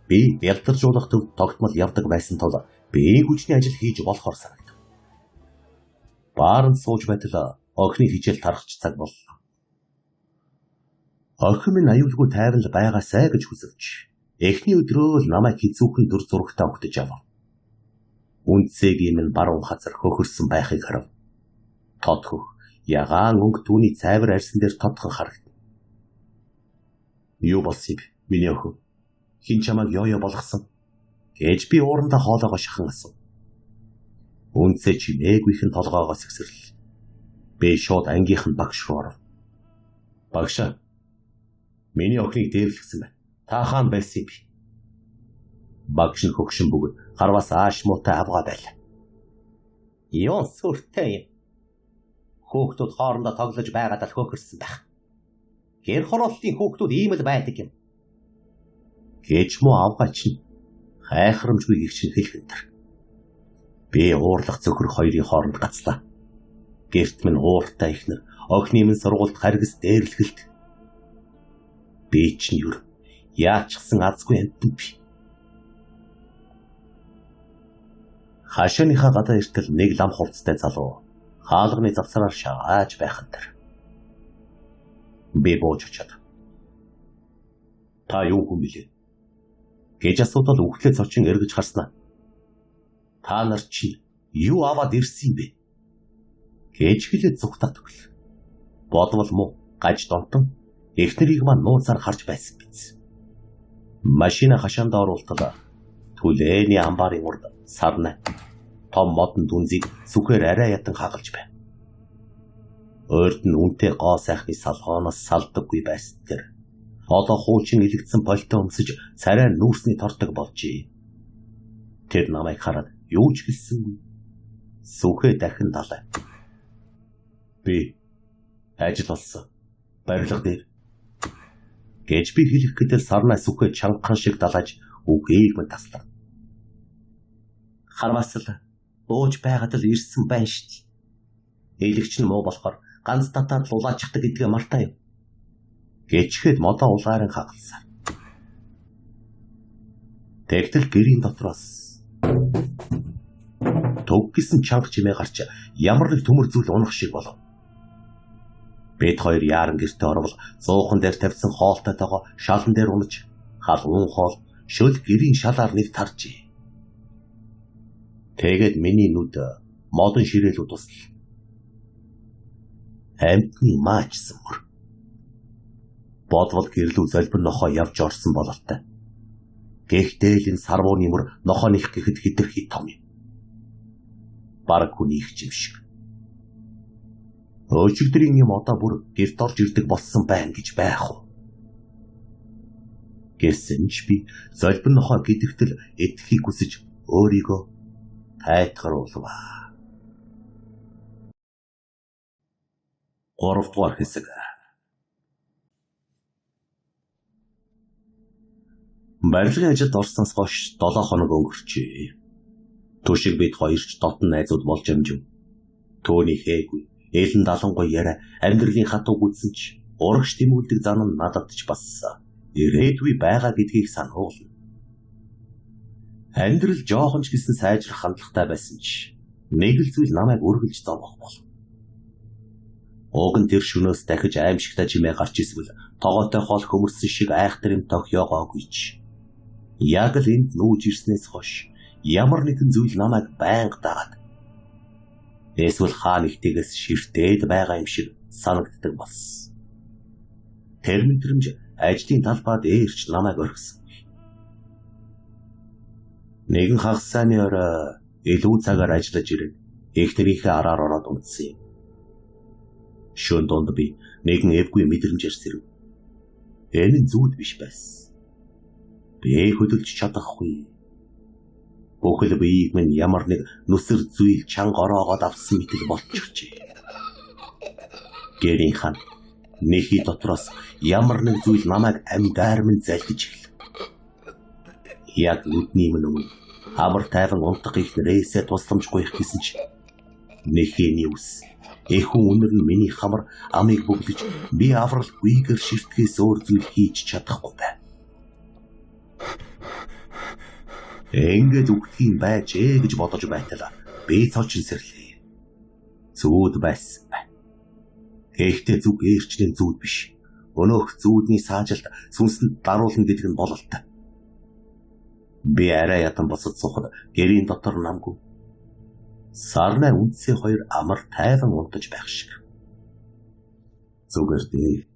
би ялтаржуулах төв тогтмол явдаг байсан тул би хүчний ажил хийж болохоор санагдав. Бааранд сууж байтал охины хижээл тарахч цаг боллоо. Охин минь аюулгүй тайван байгаасай гэж хүсвч эхний өдрөө л намайг хизүүхэн дүр зурагтаа өгтөж авав. Үнцэгийн минь баруун хазар хөхөрсөн байхыг харав. Тодхөх ягаан өнгө түүний цайвар арьсан дээр тодхон харагд. Юу болсон бэ? Миний охин хин чамайг ёо болгосон гэж би уурандаа хоолоогоо шахан асуув. Үнцэ чимээгүйхэн толгоогоо сэгсэрлээ. Би шууд ангийнхан багш руу оров. Багшаа, миний охиныг дээрлэгсэн байна. Та хаан байсан юм би. Багш нь хөгшин бөгөөд харвас ааш муутай авгаа байлаа. Ёон сүртэй юм. Хүүхдүүд хоорондоо тоглож байгаад л хөхөрсөн байх. Гэр хорооллын хүүхдүүд ийм л байдаг юм. Гэж муу авгаа чинь хайхрамжгүй гихчин хэлхэн төр. Би уурлах зөвхөр хоёрын хооронд гацлаа. Гэрт минь ууртай ихнэр охины минь сургуульд харгас дээрлэгэлт. Би чинь юу яачсан азгүй амтэн би. Хашааныхаа гадаа иртэл нэг лам хувцастай залуу хаалганы завсараар шагааж байхан тэр. Би бууж очоод. Та юу хүн бэлээ? Гэж асуудал үхлээ цочин эргэж харснаа. Та нар чи юу аваад ирсэн бэ? Гэж хэлээд зүгтаад өглөө. Бодвол муу гаж донтон эхнэрийг маань нууцаар харж байсан биз. Машина хашаанд оруултал түлээний амбарын урд сарна том модон дүнзийг сүхээр арай ятан хагалж байна. Өөрт нь үнтэй гоо сайхны салгооноос салдаггүй байсан тэр. Одоо хуучин илэгдсэн пальто өмсөж царай нүүрсний тордог болжээ. Тэр намайг хараад юу ч хэлсэнгүй. Сүхэ дахин далай. Би ажил болсон. Барилга дээр. Гэж би хэлэх гэдэг сарнаа сүхэ чангахан шиг далааж үгийг мэн таслав. Харвас л ууж байгаад л ирсэн байна шүү дээ. Илэгч нь муу болохоор ганц татаад л улаачдаг гэдгээ мартаа юм. Гэчихэд модоо улаарын хагалсаар. Тэгтэл гэрийн дотроос төг гисэн чанга чимээ гарч ямар нэг төмөр зүйл унах шиг болов. Бид хоёр яаран гэртээ орвол зуухан дээр тавьсан хоолтойгоо шалан дээр унаж халуун хоол шөл гэрийн шалаар нэг таржээ. Тэгээд миний нүд модон ширээлүүд туслаа. Амтны маачсан мөр. Бодвол гэрлүү золбир нохоо явж орсон бололтой. Гэхдээ л энэ сарвууны мөр нохооных гэхэд хэтэрхий том юм. Бараг хүний их юм шиг. Өчигдрийн юм одоо бүр гэрт орж ирдэг болсон байна гэж байх уу? Гэсэн ч би золбир нохоо гэдэгтэл эдхийг хүсэж өөрийгөө Хайтгаруулва. 3 дугаар хэсэг. Барилгын ажилд орсноос хойш 7 хоног өнгөрчээ. Түшиг бид хоёрч дотн найзууд болж амжив. Төөний хээгүй, ээлэн далангуй яриа амьдралын хатуу гүйтсэн ч урагш тэмүүлдэг зан нь надад ч бас ирээдүй байгаа гэдгийг сануулна. Амьдрал жоохон ч гэсэн сайжрах хандлагатай байсан ч нэг л зүйл намайг өргөлж зовох бол. Уг нь тэр шөнөөс дахиж аимшигтай чимээ гарч ирсвэл тогоотой хоол хөмөрсөн шиг айхтар юм тохиогоогүй ч. Яг л энд нүүж ирснээс хойш ямар нэгэн зүйл намайг байнга дагаад. Эсвэл хаа нэгтгээс ширтээд байгаа юм шиг санагддаг бас. Тэр мэдрэмж ажлын талбайд ээрч намайг орхисон. Нэгэн хагас сайны орой илүү цагаар ажиллаж ирээд ихнэрийнхээ араар ороод унтсан юм. Шөнө донд би нэгэн эвгүй мэдрэмжээр сэрв. Энэ нь зүуд биш байсан. Би хөдөлж чадахгүй. Бүхэл биеийг минь ямар нэг нүсэр зүйл чанга ороогоод авсан мэтэл болчихжээ. Гэрийн хан нэхий дотроос ямар нэг зүйл намайг амьдаар минь залгиж эхэлв. Яг нүдний өмнө амар тайван унтах ихнэрээсээ тусламж гуйх гэсэн ч нэхийний ус эхүн үнэр нь миний хамар амийг бүглэж би авралгүйгээр ширтгэс өөр зүйл хийж чадахгүй байна. Ингээд үгтгийн байж гэж бодож байтал би цолчин сэрлээ. Зүуд байсан байна. Гэхдээ зүг ээрчлийн зүуд биш. Өнөөх зүудний саажилт сүнсэнд даруулна гэдэг нь бололтой. Би арай ятан босод суухад гэрийн дотор намгүй. Сарнай үндсээ хоёр амар тайван унтаж байх шиг. Зүгээр дээ.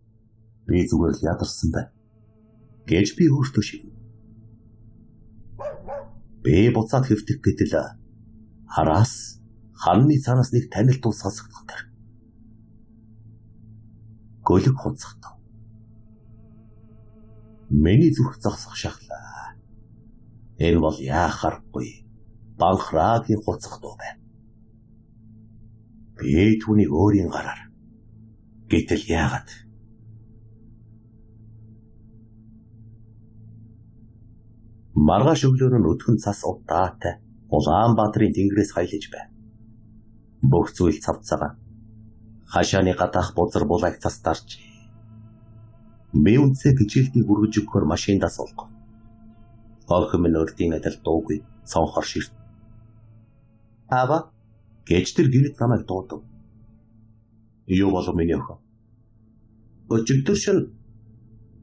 Би зүгээр л ядарсан байна. Гэж би өөртөө шивнэ. Би буцаад хэвтэх гэтэл хараас ханны цаанаас нэг танил дуу сонсогдох тэр. Гөлөг хунцахтав. Миний зүрх зогсох шахлаа. Энэ бол яахаргүй банхраагийн хуцах дуу байна. Би түүнийг өөрийн гараар. Гэтэл яагаад? Маргааш өглөөр нь өдгөн цас удаатай Улаанбаатарын тэнгэрээс хаялж байна. Бүх зүйл цавцагаа. Хашааны гадаах бузар булайг цас дарж. Би үнцээ гिचэлтийг хүргэж өгөхөр машиндаа суулгав. Охин минь өрдийн адил дуугүй цонхор ширт. Ава гэж тэр гинэт намайг дуудав. Юу болов миний охин? Өчигдөр шин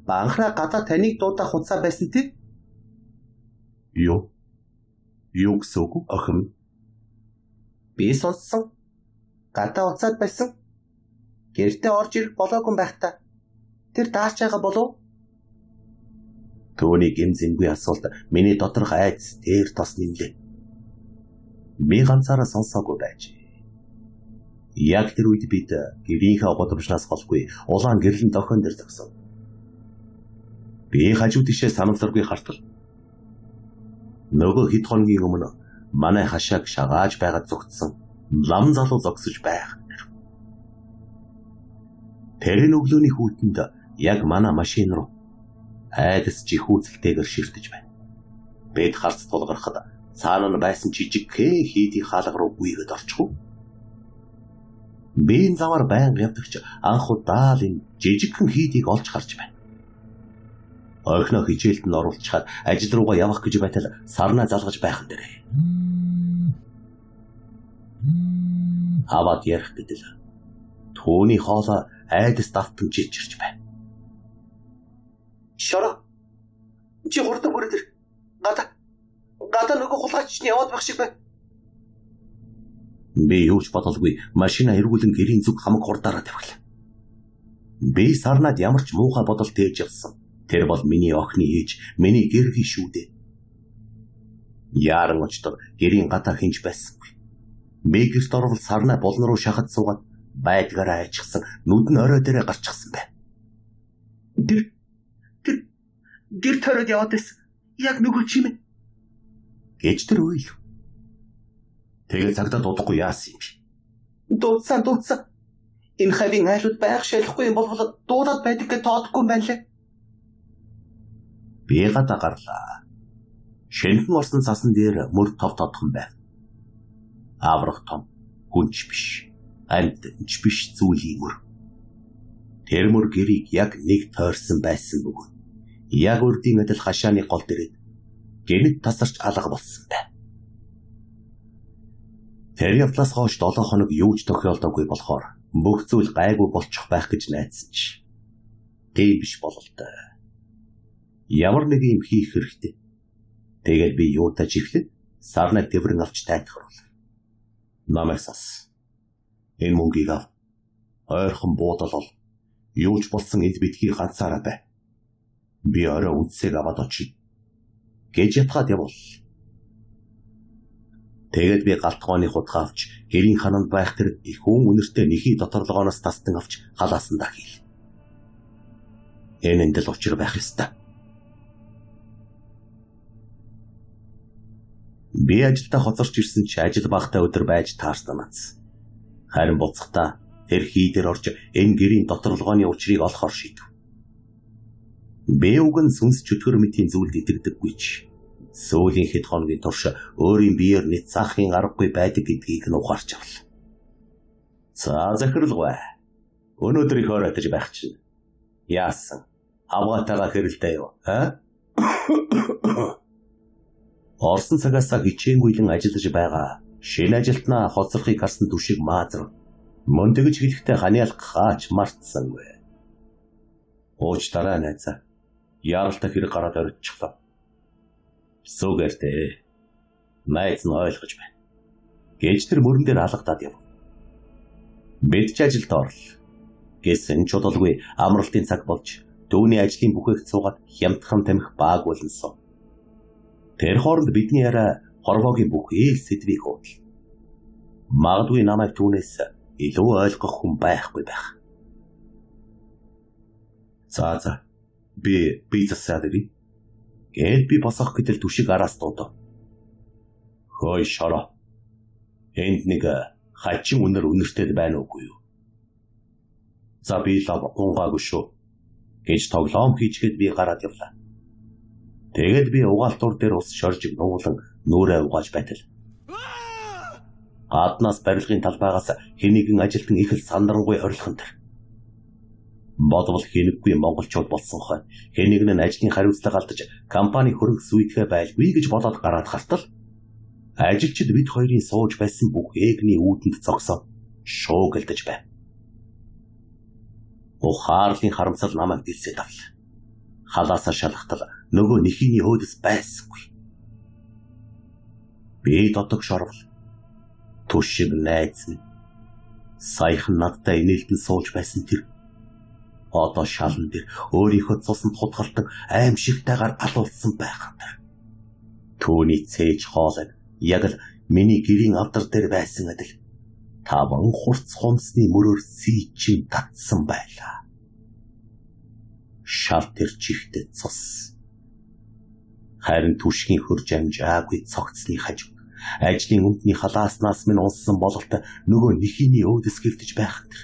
банхраа гадаа таныг дуудах хуцаа байсан тий? Юу гэсэн үг охин? Би сонссон. Гадаа уцаад байсан. Гэртээ орж ирэх болоогүй байх та. Тэр даарч байгаа болов? Төвний гинзэнгүй асуулт миний доторх айц дээр тос нэмлээ. Би ганцаараа сонсоогүй байж. Яг тэр үед бид гэрийнхээ годамжнаас голгүй улаан гэрлэн дохион дээр зогсов. Би хажуу тишээ санамсаргүй хартал. Нөгөө хэд хоногийн өмнө манай хашааг шагааж байгаад зүгтсэн лам залуу зогсож байх. Тэр өглөөний хүүтэнд яг манай машин руу айдас чихүүцэлтэйгээр ширтэж байна. Бид харц тулгархад цаана нь байсан жижиг хийдийн хаалга руу гүйгээд орчихов. Би энэ замаар байнга явдагч анх удаа л энэ жижигхэн хийдийг олж харж байна. Ойхноо хичээлд нь оруулчихад ажил руугаа явах гэж байтал сарнаа залгаж байхан дээрээ. Аваад ярих гэдэл. Төвний хоолоо айдас давтан жижирч байна. Шороо. Чи хурдан хүрээд ир. Гадаа нөгөө хулгайч нь яваад байх шиг байна. Би юу ч бодолгүй машина эргүүлэн гэрийн зүг хамаг хурдаараа тавхилаа. Би сарнаад ямар ч муухай бодол тээж явсан. Тэр бол миний охины ээж, миний гэрхий шүү дээ. Яран очтор гэрийн гадаа хинж байсангүй. Би гэрт орвол сарнаа болон руу шахаж суугаад байдгаараа айчихсан нүд нь орой дээрээ гарчихсан байна. Гэр төрөд яваад байсан. Яг нөгөө чимээ гэж тэр уйлв. Тэгээд цагдаа дуудахгүй яасан юм бэ? Дуудсан. Энэ хавийн айлууд байх шалахгүй юм бол дуудаад байдаг гэж тоодохгүй юм байна лээ. Би гадаа гарлаа. Шэнхэн орсон цасан дээр мөр тов тодхон байв. Аврах том, хүнч биш, амьдч биш зүйлийн мөр. Тэр мөр гэрийг яг нэг тойрсон байсан бөгөөд яг үрдийн адил хашааны гол дээрээ гэнэт тасарч алга болсон байна. Тэр явдлаас хойш 7 хоног юу ч тохиолдоогүй болохоор бүх зүйл гайгүй болчих байх гэж найдсан ч тийм биш бололтой. Ямар нэг юм хийх хэрэгтэй. Тэгээд би юутай жиглээд сарнаг дэврэн авч тайтгаруул. Намайсас. Энэ мөнгийг ав. Ойрхон буудалол. Юу ч болсон эд битгий ганцаараа бай. Би орой үдсийг аваад очив. Гэж ятгаад явуул. Тэгээд би галтгооны хутгаа авч гэрийн хананд байх тэр их хүн үнэртэй нэхий доторлогооноос тастан авч халаасандаа хийл. Энэ эндэл учир байх ёстой. Би ажилдаа хоцорч ирсэн чи ажил багтаа өдөр байж таарсан мац. Харин буцахтаа тэр хийдэр орж энэ гэрийн доторлогооны учрыг олохоор шийдэв. Би уг нь сүнс чөтгөр мэтийн зүйлд итгэдэггүй ч сүүлийн хэд хоногийн турш өөрийн биеэр нэт заахын аргагүй байдаг гэдгийг нь ухаарч авлаа. За захирлгүй. Өнөөдөр их оройтож байх чинь. Яасан? Авгаатайгаа хэрэлдэй юу? Орсон цагаасаа хичээнгүйлэн ажиллаж байгаа. Шинэ ажилтнаа хоцрохыг харсан түшиг маазар. Мөн тэгж хэлэхдээ ханиалах хаач мартсангүй. Уучлаарай найзаа. Яралтай хэрэг гараад орчихлоо. Сүгээртэй. Найз нь ойлгож байна. Гэж тэр мөрөн дээр алгадаад яв. Бид ч ажилд орлоо. Гэсэн чудалгүй амралтын цаг болж түүний ажлын бүхээгт суугаад хямдхан тамхи baag болонсон. Тэр хооронд бидний яриа хорвоогийн бүх ээл сэдвийг хөөдөл. Магадгүй намайг түүнээс илүү ойлгох хүн байхгүй байх. За. Би засаад ирээ. Гээд би босох гэтэл түшиг араас дуудав. Хөөе шороо. Энд нэг хачин үнэртэй байна уугүй юу? За би л унгаагүй шүү. Гэж тоглоом хийчгээд би гараад явлаа. Тэгээд би угаалтур дээр ус шоржиг нуулан нүрээ угааж байтал. Гаднаас барилгын талбайгаас хэнийгэн ажилтан их л сандрангуй орилхон тэр. Бодвол хэнэггүй монголчууд болсон хойно хэнийг нь ажлын хариуцлага алдаж компани хөрөнгө сүйтгэе байлгүй гэж болоод гараад хартал ажилчид бид хоёрын сууж байсан бүх эгний үүдэнд зогсоо шуугилдаж байв. Ухаарлын харамсал намайг дэлсээд авлаа. Халаасаа шалгатал нөгөө нэхийний өөдөс байсангүй. Би дотог шорвол түшиг найз минь саяхан надтай инээлтэн сууж байсан тэр одоо шалан дээр өөрийнхөө цуснд хутгалтан аимшигтайгаар алуулсан байх нь. Түүний цээж хоолой яг л миний гэрийн авдар дээр байсан адил таван хурц хумсны мөрөөр сийчин татсан байлаа. Шал тэр чихтэй цус. Харин түшгийн хөрж амжаагүй цогцсны хажуу ажлын өмдний халааснаас минь унссан бололт нөгөө нэхийний өөдөс гэртэж байх нь.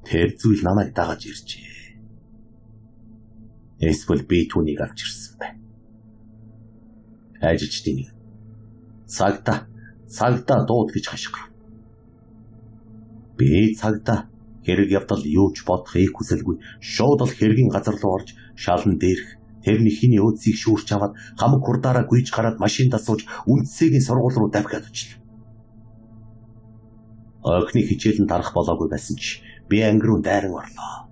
Тэр зүйл намайг дагаж иржээ. Эсвэл би түүнийг авч ирсэн байна. Ажилчдын нэг цагта дууд гэж хашгирав. Би цагта хэрэг явдал юу ч бодохыг хүсэлгүй шууд л хэргийн газар руу орж шалан дээрх тэр нэхийний өөдсийг шүүрч аваад хамаг хурдаараа гүйж гараад машиндаа сууж үндсэгийн сургууль руу давхиад очлоо. Окны хичээлэн тарах болоогүй байсан ч би анги руу дайран орлоо.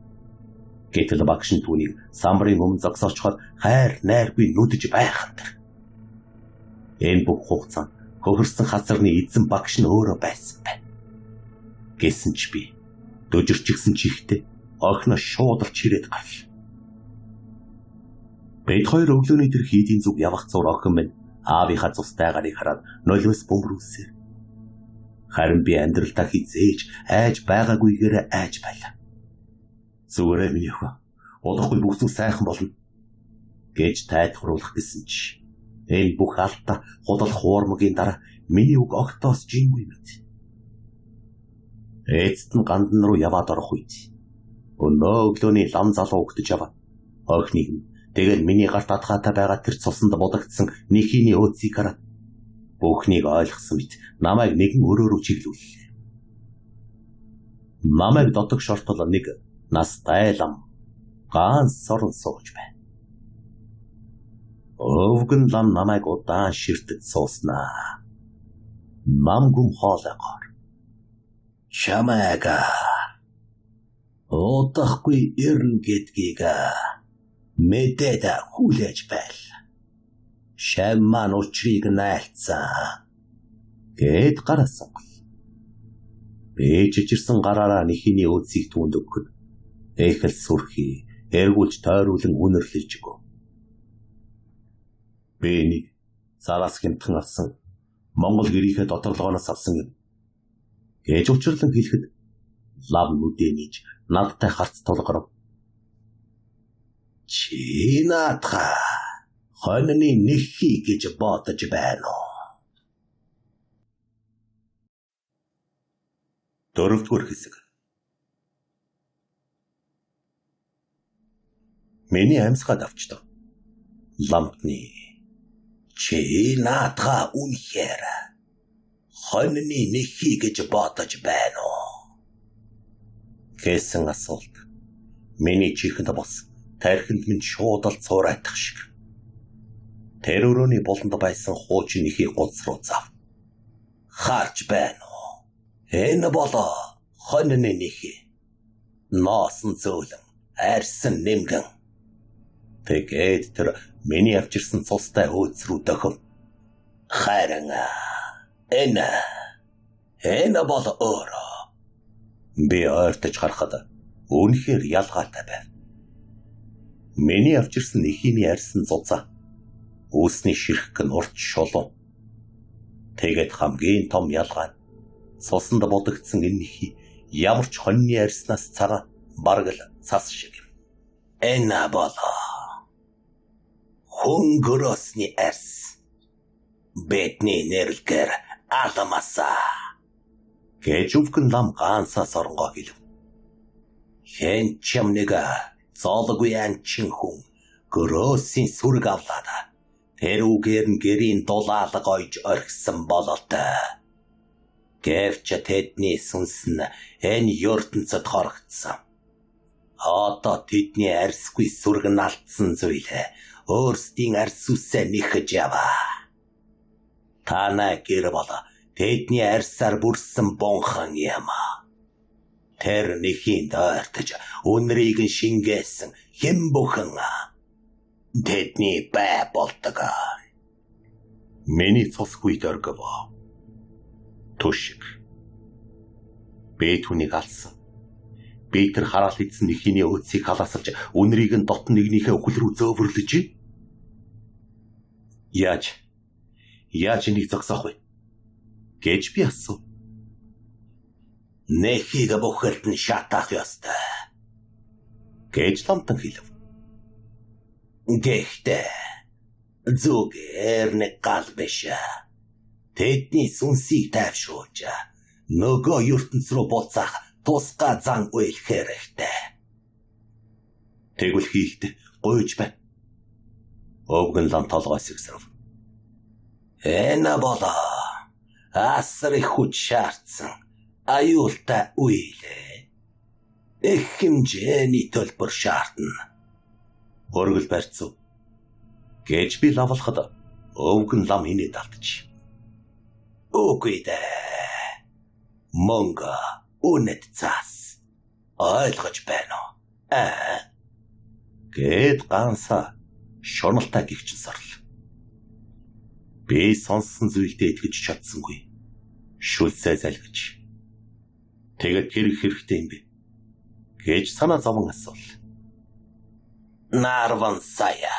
Гэтэл багш нь түүнийг самбарын өмнө зогсоочход хайр найргүй нүдэж байх нь. Энэ бүх хугацаанд хөхөрсөн хазарны эзэн багш нь өөрөө байсан байна. Гэсэн ч би дөжөрчихсэн чихтэй охиноо шуудалж чирээд гарлаа. Бид хоёр өглөөний тэр хийдийн зүг явах зур охин минь аавынхаа цустай гарыг хараад нулимс бөмбөрүүлсээр. Харин би амьдралдаа хизээж айж байгаагүйгээр айж байлаа. Зүгээрээ миний охин удахгүй бүх зүйл сайхан болно гэж тайлбарлах гэсэн чи Энэ бүх алдаа худал хуурмагийн дараа миний үг огтоос жингүй мэд. Эцэст нь гандан руу яваад орох үед өнөө өглөөний лам залуу өгдөж аваа. Охиныг нь тэгэл миний гарт адхаатай байгаа тэр цусанд бодогдсон нэхийний өөцийг хараад бүхнийг ойлгосон мэт намайг нэгэн өрөөрөө чиглүүллээ. Намайг дотог шортол нэг настай лам ганц сорон сууж байна. Өвгөн лам намайг удаан ширтэж сууснаа. Намгүм хоолойгоор. Чамайга удахгүй ирнэ гэдгийг мэдээд хүлээж байл. Шамман учрыг найлцсан. Гэт гарасан. Би жижирсэн гараараа нэхийний өөцийг түүнд өгөхөд эхэл сүрхий эргүүлж тойруулан үнэрлэж өгөө. Би нэг зараас хэмтэн авсан Монгол гэрийнхээ доторлогоноос авсан юм. Гэж учирлан хэлэхэд лав нүдэнийж надтай харц тулгарав. Чи наадха хоньны нэхий гэж бодож байна уу? Дөрөвдүгээр хэсэг. Миний амьсгаад авчдаг. Лампны чи наадха үнэхээр хоньны нэхий гэж бодож байна уу? Гэсэн асуулт. Миний чихэнд бос тархинд минь шууд л цуурайтах шиг. Тэр өрөөний болонд байсан хуучин нэхий ганц руу зав. Харж байна уу? Энэ болоо хоньны нэхий. Носон зөөлөн, арьсан нэмгэн. Тэгээд тэр миний авчирсан цустай өөц рүү дохив. Харин энэ бол өөрөө. Би ойртож харахад үнэхээр ялгаатай байв. Миний авчирсан нэхийний арьсан зузаа. Үүсний ширхэг нь урт шулуун. Тэгээд хамгийн том ялгаа нь цусанд бодогдсон энэ нэхий ямар ч хоньны арьснаас цагаан бараг л цас шиг юм. Энэ болоо хөнгөрөөсний арьс. Бэтний нэрлэгээр аламасаа. Гэж өвгөн лам ганцаа соронгоо хэлв. Хэн ч юм нэг зоолгүй анчин хүн гөрөөсийн сүрэг авлаад тэр үгээр нь гэрийн дулаалга ойж орхисон болоотой. Гэвч тэдний сүнс нь энэ ертөнцид хорогдсон. Одоо тэдний арьсгүй сүрэг нь алдсан зүйлээ өөрсдийн арьс үсээ нэхэж яваа. Танай гэр бол тэдний арьсаар бүрсэн бонхан юм. Тэр нэхийн дойртож үнрийг нь шингээсэн хэн бүхэн тэдний бай болдог. Миний цусгүй дөргөв. Түшиг. Би түүнийг алсан. Би тэр хараал идсэн нэхийний өөцийг халаасалж үнрийг нь дотн нэгнийхээ үхэл рүү зөөвөрлөж. Яаж энийг зогсоох вэ? Гэж би асуув. Нэхийг бүхэлд нь шатаах ёстой. Гэж ламтан хэлв. Гэхдээ зүгээр нэг гал биш. Тэдний сүнсийг тайвшруулж нөгөө ертөнц рүү буцаах тусгай зан үйлэх хэрэгтэй. Тэгвэл хийхдээ гуйж байна. Өвгөн лам толгой сэгсрэв. Энэ болоо асар их хүч шаардсан аюултай үйлээ. Их хэмжээний төлбөр шаардна. Өргөл барьцуу. Гэж би лавлахад өвгөн лам инээд алдчих. Үгүй дээ. Мөнгө үнэт цаас. Ойлгож байна уу? Гэт ганса шуналтай гихчин сорл. Би сонссон зүйлдээ итгэж чадсангүй. Шүлсээ залгиж. Тэгээд хэрэг хэрэгтэй юм бэ? Гэж санаа зовон асуул. Нарван сая.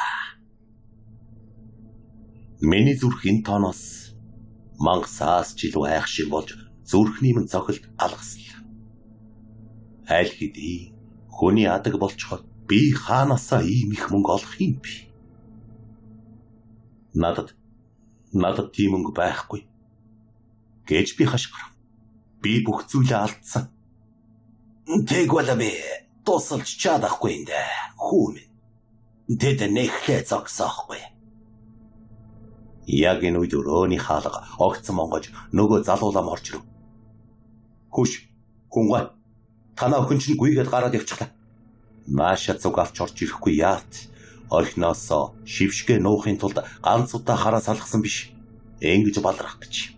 Миний зүрх энэ тооноос мангасаас ч илүү айх шиг болж зүрхний минь цохилт алгаслаа. Аль хэдийн хүний адаг болчиход би хаанасаа ийм их мөнгө олох юм бэ? Надад Надад тийм өнгө байхгүй. Гэж би хашгирав. Би бүх зүйлээ алдсан. Тэгвэл би тусалж чадахгүй энэ хүү минь. Тэд нэхлээ зогсоохгүй. Яг энэ үед өрөөний хаалга огцон монгож нөгөө залуулам орж ирв. Хүш, хүнгүй. Танаа охин чинь гүйгээд гараад явчихлаа. Нааша зүг авч орж ирэхгүй яат. Орхиноосоо шившгэ нуухын тулд ганц удаа хараа салгасан биш. Ингэж балрах гэж.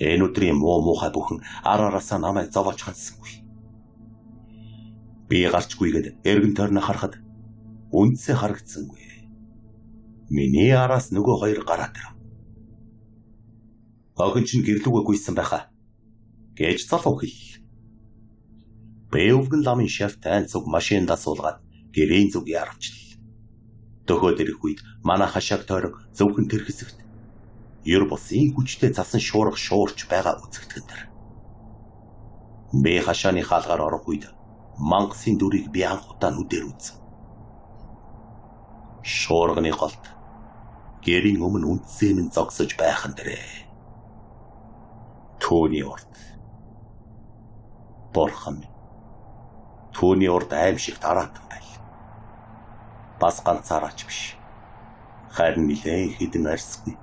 Энэ өдрийн муухай бүхэн араасаа намайг зовоож хансангүй. Би гарч гүйгээд эргэн тойрноо харахад үнцээ харагдсангүй. Миний араас нөгөө хоёр гараад ирв. Охин чинь гэрлүүгээ гүйсэн байхаа. Гэж залуу хэл. Бэвгэн ламын шеф тань зүг машиндаа суулгаад гэрийн зүг яарвчлаа. Төхөөд ирэх үед манай хашааг тойрон зөвхөн тэр хэсэгт ер бусын хүчтэй цасан шуурга шуурч байгаа үзэгдэхэн тэр. Би хашааны хаалгаар орох үед мангасын дүрийг би анхудаа нүдээр үзв. Шуурганы голд гэрийн өмнө үнцээ минь зогсож байхан дээрээ. Төвний урд. Борхон минь. Төвний урд аимшиг тараатан байл. Бас ганцаараач биш. Харин нэлээд хідэн арьсгүй.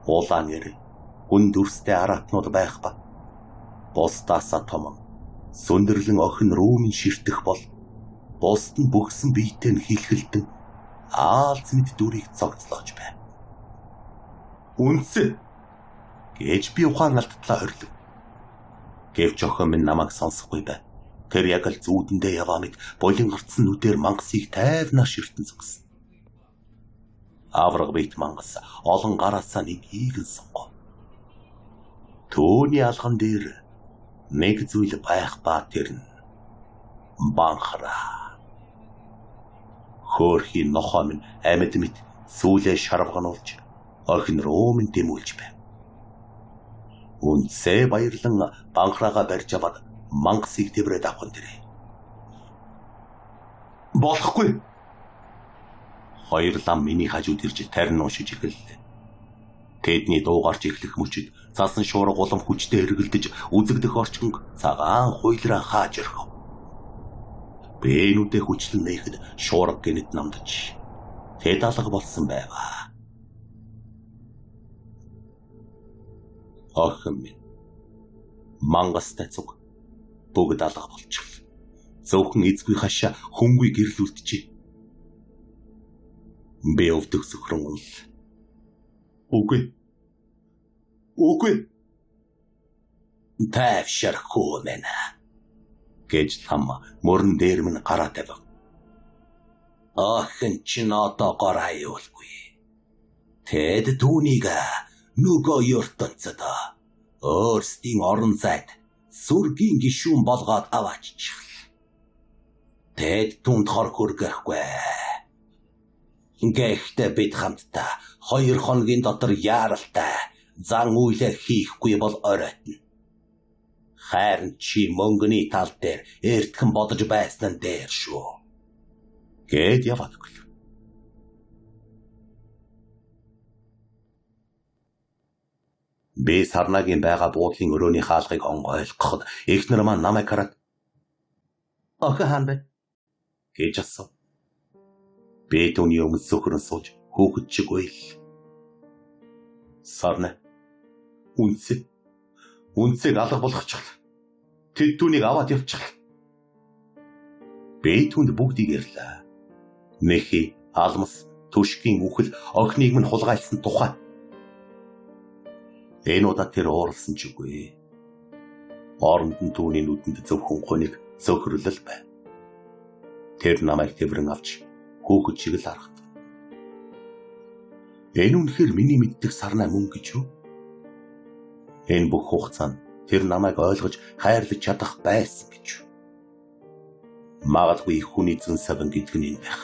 Улаан нэр, хүн дүрстэй араатнууд байх ба. Бусдаасаа том. Сүндэрлэн охин руу минь ширтэх бол бусд нь бүгсэн биетэй нь хилхэлдэн аалз мэд дүрийг цогцлоож байв. Үнсэ гэж би ухаан алдтлаа хорлов. Гэвч охин минь намайг сонсохгүй байв. Тэр яг л зүүдэндээ яваа мэт болин гарцсан нүдээр мангасыг тайвнаар ширтэн зогсон. Авраг бит мангас олон гараасаа нэг ийгэн сонгоо. Төөний алган дээр нэг зүйл байх ба тэр нь банхара. Хөөрхийн нохоо минь амьд мэт сүүлээ шарвгануулж охин руу минь дэмүүлж байв. Үнсээ баярлан банхраага барьж аваад мангасыг тэврээд авах нь дэрээ. Болохгүй. Хоёр лам миний хажууд ирж тарин уушиж эхэллээ. Тэдний дуугарч эхлэх мөчид цасан шуурга улам хүчтэй эргэлдэж үзэгдэх орчинг цагаан хуйлраа хааж өрхөв. Бэнүүдээ хүчлэн нээхэд шуурга гэнэт намдаж тэд алга болсон байваа. Охин минь мангастай зүг бүгд алга болчихлоо. Зөвхөн эзгүй хашаа хөнгүй гэрлүүлдэжээ. Би өвдөх зөвхөн ул. Үгүй. Тайвширхгүй мэнэ. Гэж лам мөрөн дээр минь гараа тавив. Охин чинь одоо гараа явуулгүй. Тэд түүнийг нөгөө ертөнцөд өөрсдийн орон зайд сүргийн гишүүн болгоод аваачихлаа. Тэд түнд хор хүргэхгүй. Гэхдээ бид хамтдаа 2 хоногийн дотор яаралтай зан үйлээ хийхгүй бол оройтно. Харин чи мөнгөний тал дээр эртхэн бодож байсан дээр шүү. Гэд яваад гэл. Би сарнагийн байгаа буудлын өрөөний хаалгыг онгойлгоход эхнэр маань намайг хараад "Охин хаан бэ?" гэж асуув. Би түүний өмнө сөхрөн сууж хөөхд чиг уйл. Сарна. Үнсийг алга болгочихлаа. Тэд түүнийг аваад явчихлаа. Би түүнд бүгдийг ярьлаа. Нэхи, алмас, түшгийн үхэл охиныг минь хулгайлсан тухай. Энэ удаа тэр ууралсан ч үгүй. Оронд нь түүний нүдэнд зөвхөн хоног цөхрөлөл байв. Тэр намайг тэврэн авч хөөхд чиг л харахад. Энэ үнэхээр миний мэддэг сарна мөн гэж юу? Энэ бүх хугацаанд тэр намайг ойлгож хайрлаж чадах байсан гэж юу? Магадгүй хүний зэн савн гэдэг нь энэ байх.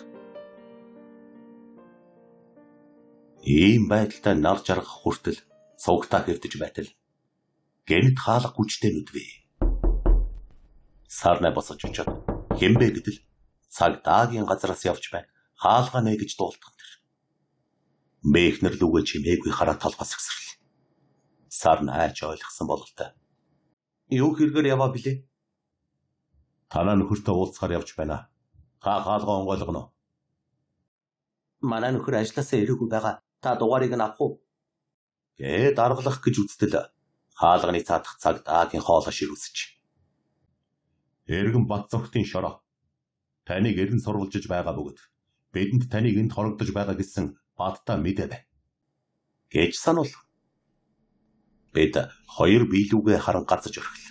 Ийм байдалтай нар жаргах хүртэл цугтаа хэвдэж байтал гэнэт хаалга хүчтэй нүдвэ. Сарна босож очоод хэмбэ гэдэл цаг даагийн газараас явж байна. Хаалга нэ гэж дуулдах тэр. Бэхнэр лүгээ чимээгүй хараа толгой сэгсэрлээ. Сарна айж ойлгосон бололтой. Юу хэрэгээр яваа билээ? Танаа нөхөртөө уулзахаар явж байна. Хаалгаа онгойлгоно. Манай нөхөр ажилласаа ирээгүй байгаа. Та дугаарыг нь авах уу? Гээд аргалах гэж үзтэл хаалганы цаадах цагт аагийн хоолой ширүүсэж. Эргэн бат зогтын шороо. Таныг эргэн сурвалжиж байгаа бөгөөд бидэнд таныг энд хорогдож байгаа гэсэн баттаа мэдээ бай. Гэж сануул. Бид хоёр биелүүгээ харан гацж орхил.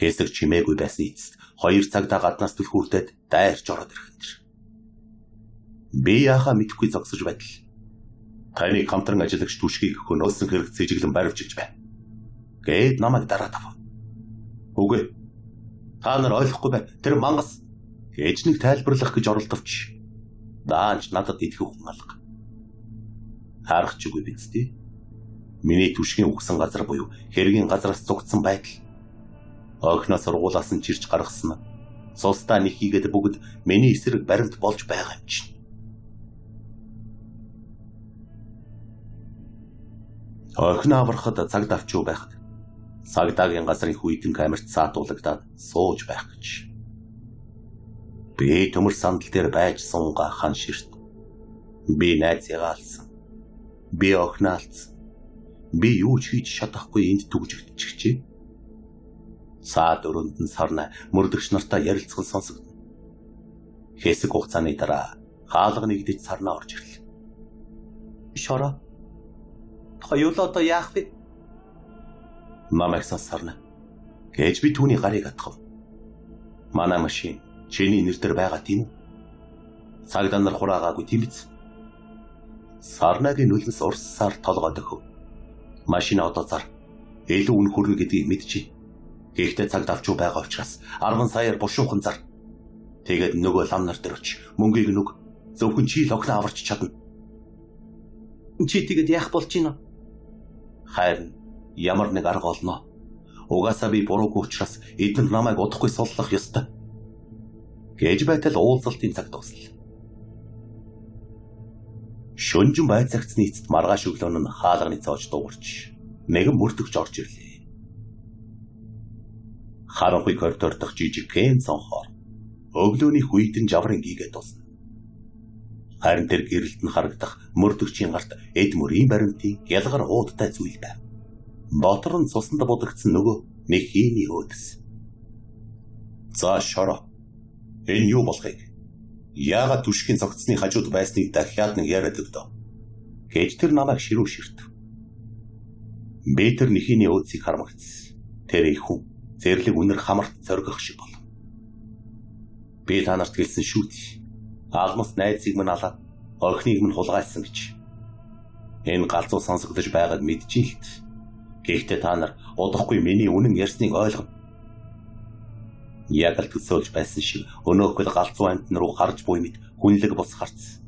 Хэсэг чимээгүй байсан эцэст 2 цагтаа гаднаас түлхүүртээд дайрч ороод ирэх энэ. Би яхаа мэдхгүй зогсож байтал. Таны хамтран ажиллагч түшгийг хөнөөсөн хэрэг цэжиглэн баривчилж бай. Гээд намайг дараад ав. Үгүй. Та нар ойлгохгүй бай. Тэр мангас гэж нэг тайлбарлах гэж оролдовч. Даанч надад итгэх хүн алга. Харах ч үгүй биз дээ. Миний түшгийн өгсөн газар буюу хэргийн газараас зугтсан байтал. Огноо сургуулаас нь чирч гаргасан. Цустай нэг хийгээд бүгд миний эсрэг баримт болж байгаа юм чинь. Огноо аврахад цаг давчуу байхад цагдаагийн газрын хүйтэн камерт саатуулагдаад сууж байх гэж. Би төмөр сандал дээр байж сунгаа хан ширт. Би найзыгаа алсан. Би огноо алдсан. Би юу ч хийж чадахгүй энд түгжигдчихжээ. Саад өрөөнд нь сарна мөрдөгч нартай ярилцсан сонсогдно. Хэсэг хугацааны дараа хаалга нэгдэж сарна орж ирлээ. Шороо. Хоёулаа одоо яах вэ? Намайг сарна. Гэж би түүний гарыг атгав. Манай машин чиний нэр дээр байгаа тийм үү? Цагдаа нар хураагаагүй тийм биз? Сарнагийн нүлэнс урссаар толгой дөхөв. Машин одоо зар. Илүү үн хүрнэ гэдгийг мэдчихэ. Гэхдээ цагт авч байгаа учраас 10 саяар бушуухан зар. Тэгээд нөгөө лам нар дээр очиж мөнгийг нүг зөвхөн чи л огноо аварч чадна. Чи тэгээд яах болж байна? Харин ямар нэг арга олно. Угаасаа би буруугүй учраас эдгээр намайг удахгүй суллах ёстой. Гэж байтал уулзалтын цаг дуслаа. Шөнжин байцаагцны эцэст маргааш өглөө нь хаалганы цоож дуугарч нэгэн мөрдөгч орж ирлээ. Харанхуй коридор дахь жижиг хэн сонхоор өглөөний хүйтэн жаврын гигээ дуусна. Харин тэр гэрэлт нь харагдах мөрдөгчийн гарт эд мөрийн баримтын ялгар уудтай зүйл байв. Ботор нь цуснд будагдсан нөгөө нэг хийний өөдөс. За шороо. Энэ юу болохыг? Яагаад түшгийн цогцсны хажууд байсныг дахиад нэг яриад өгдөө. Гэж тэр намайг ширүү ширтв. Би тэр нэхийний өөдсийг хармагц. Тэр их хүн зэрлэг үнэр хамарт зоргих шиг болов. Би та нарт гэлсэн шүү дээ. Алмас найзыг минь алаад орхиныг минь хулгайлсан гэж. Энэ галзуу сонсогдож байгааг мэдчихээ л т. Гэхдээ та нар удахгүй миний үнэн ярьсныг ойлгоно. Яг л төсөөлж байсан шиг өнөөхөл галзуу амт руу харж буй мэд хүнлэг бус харц.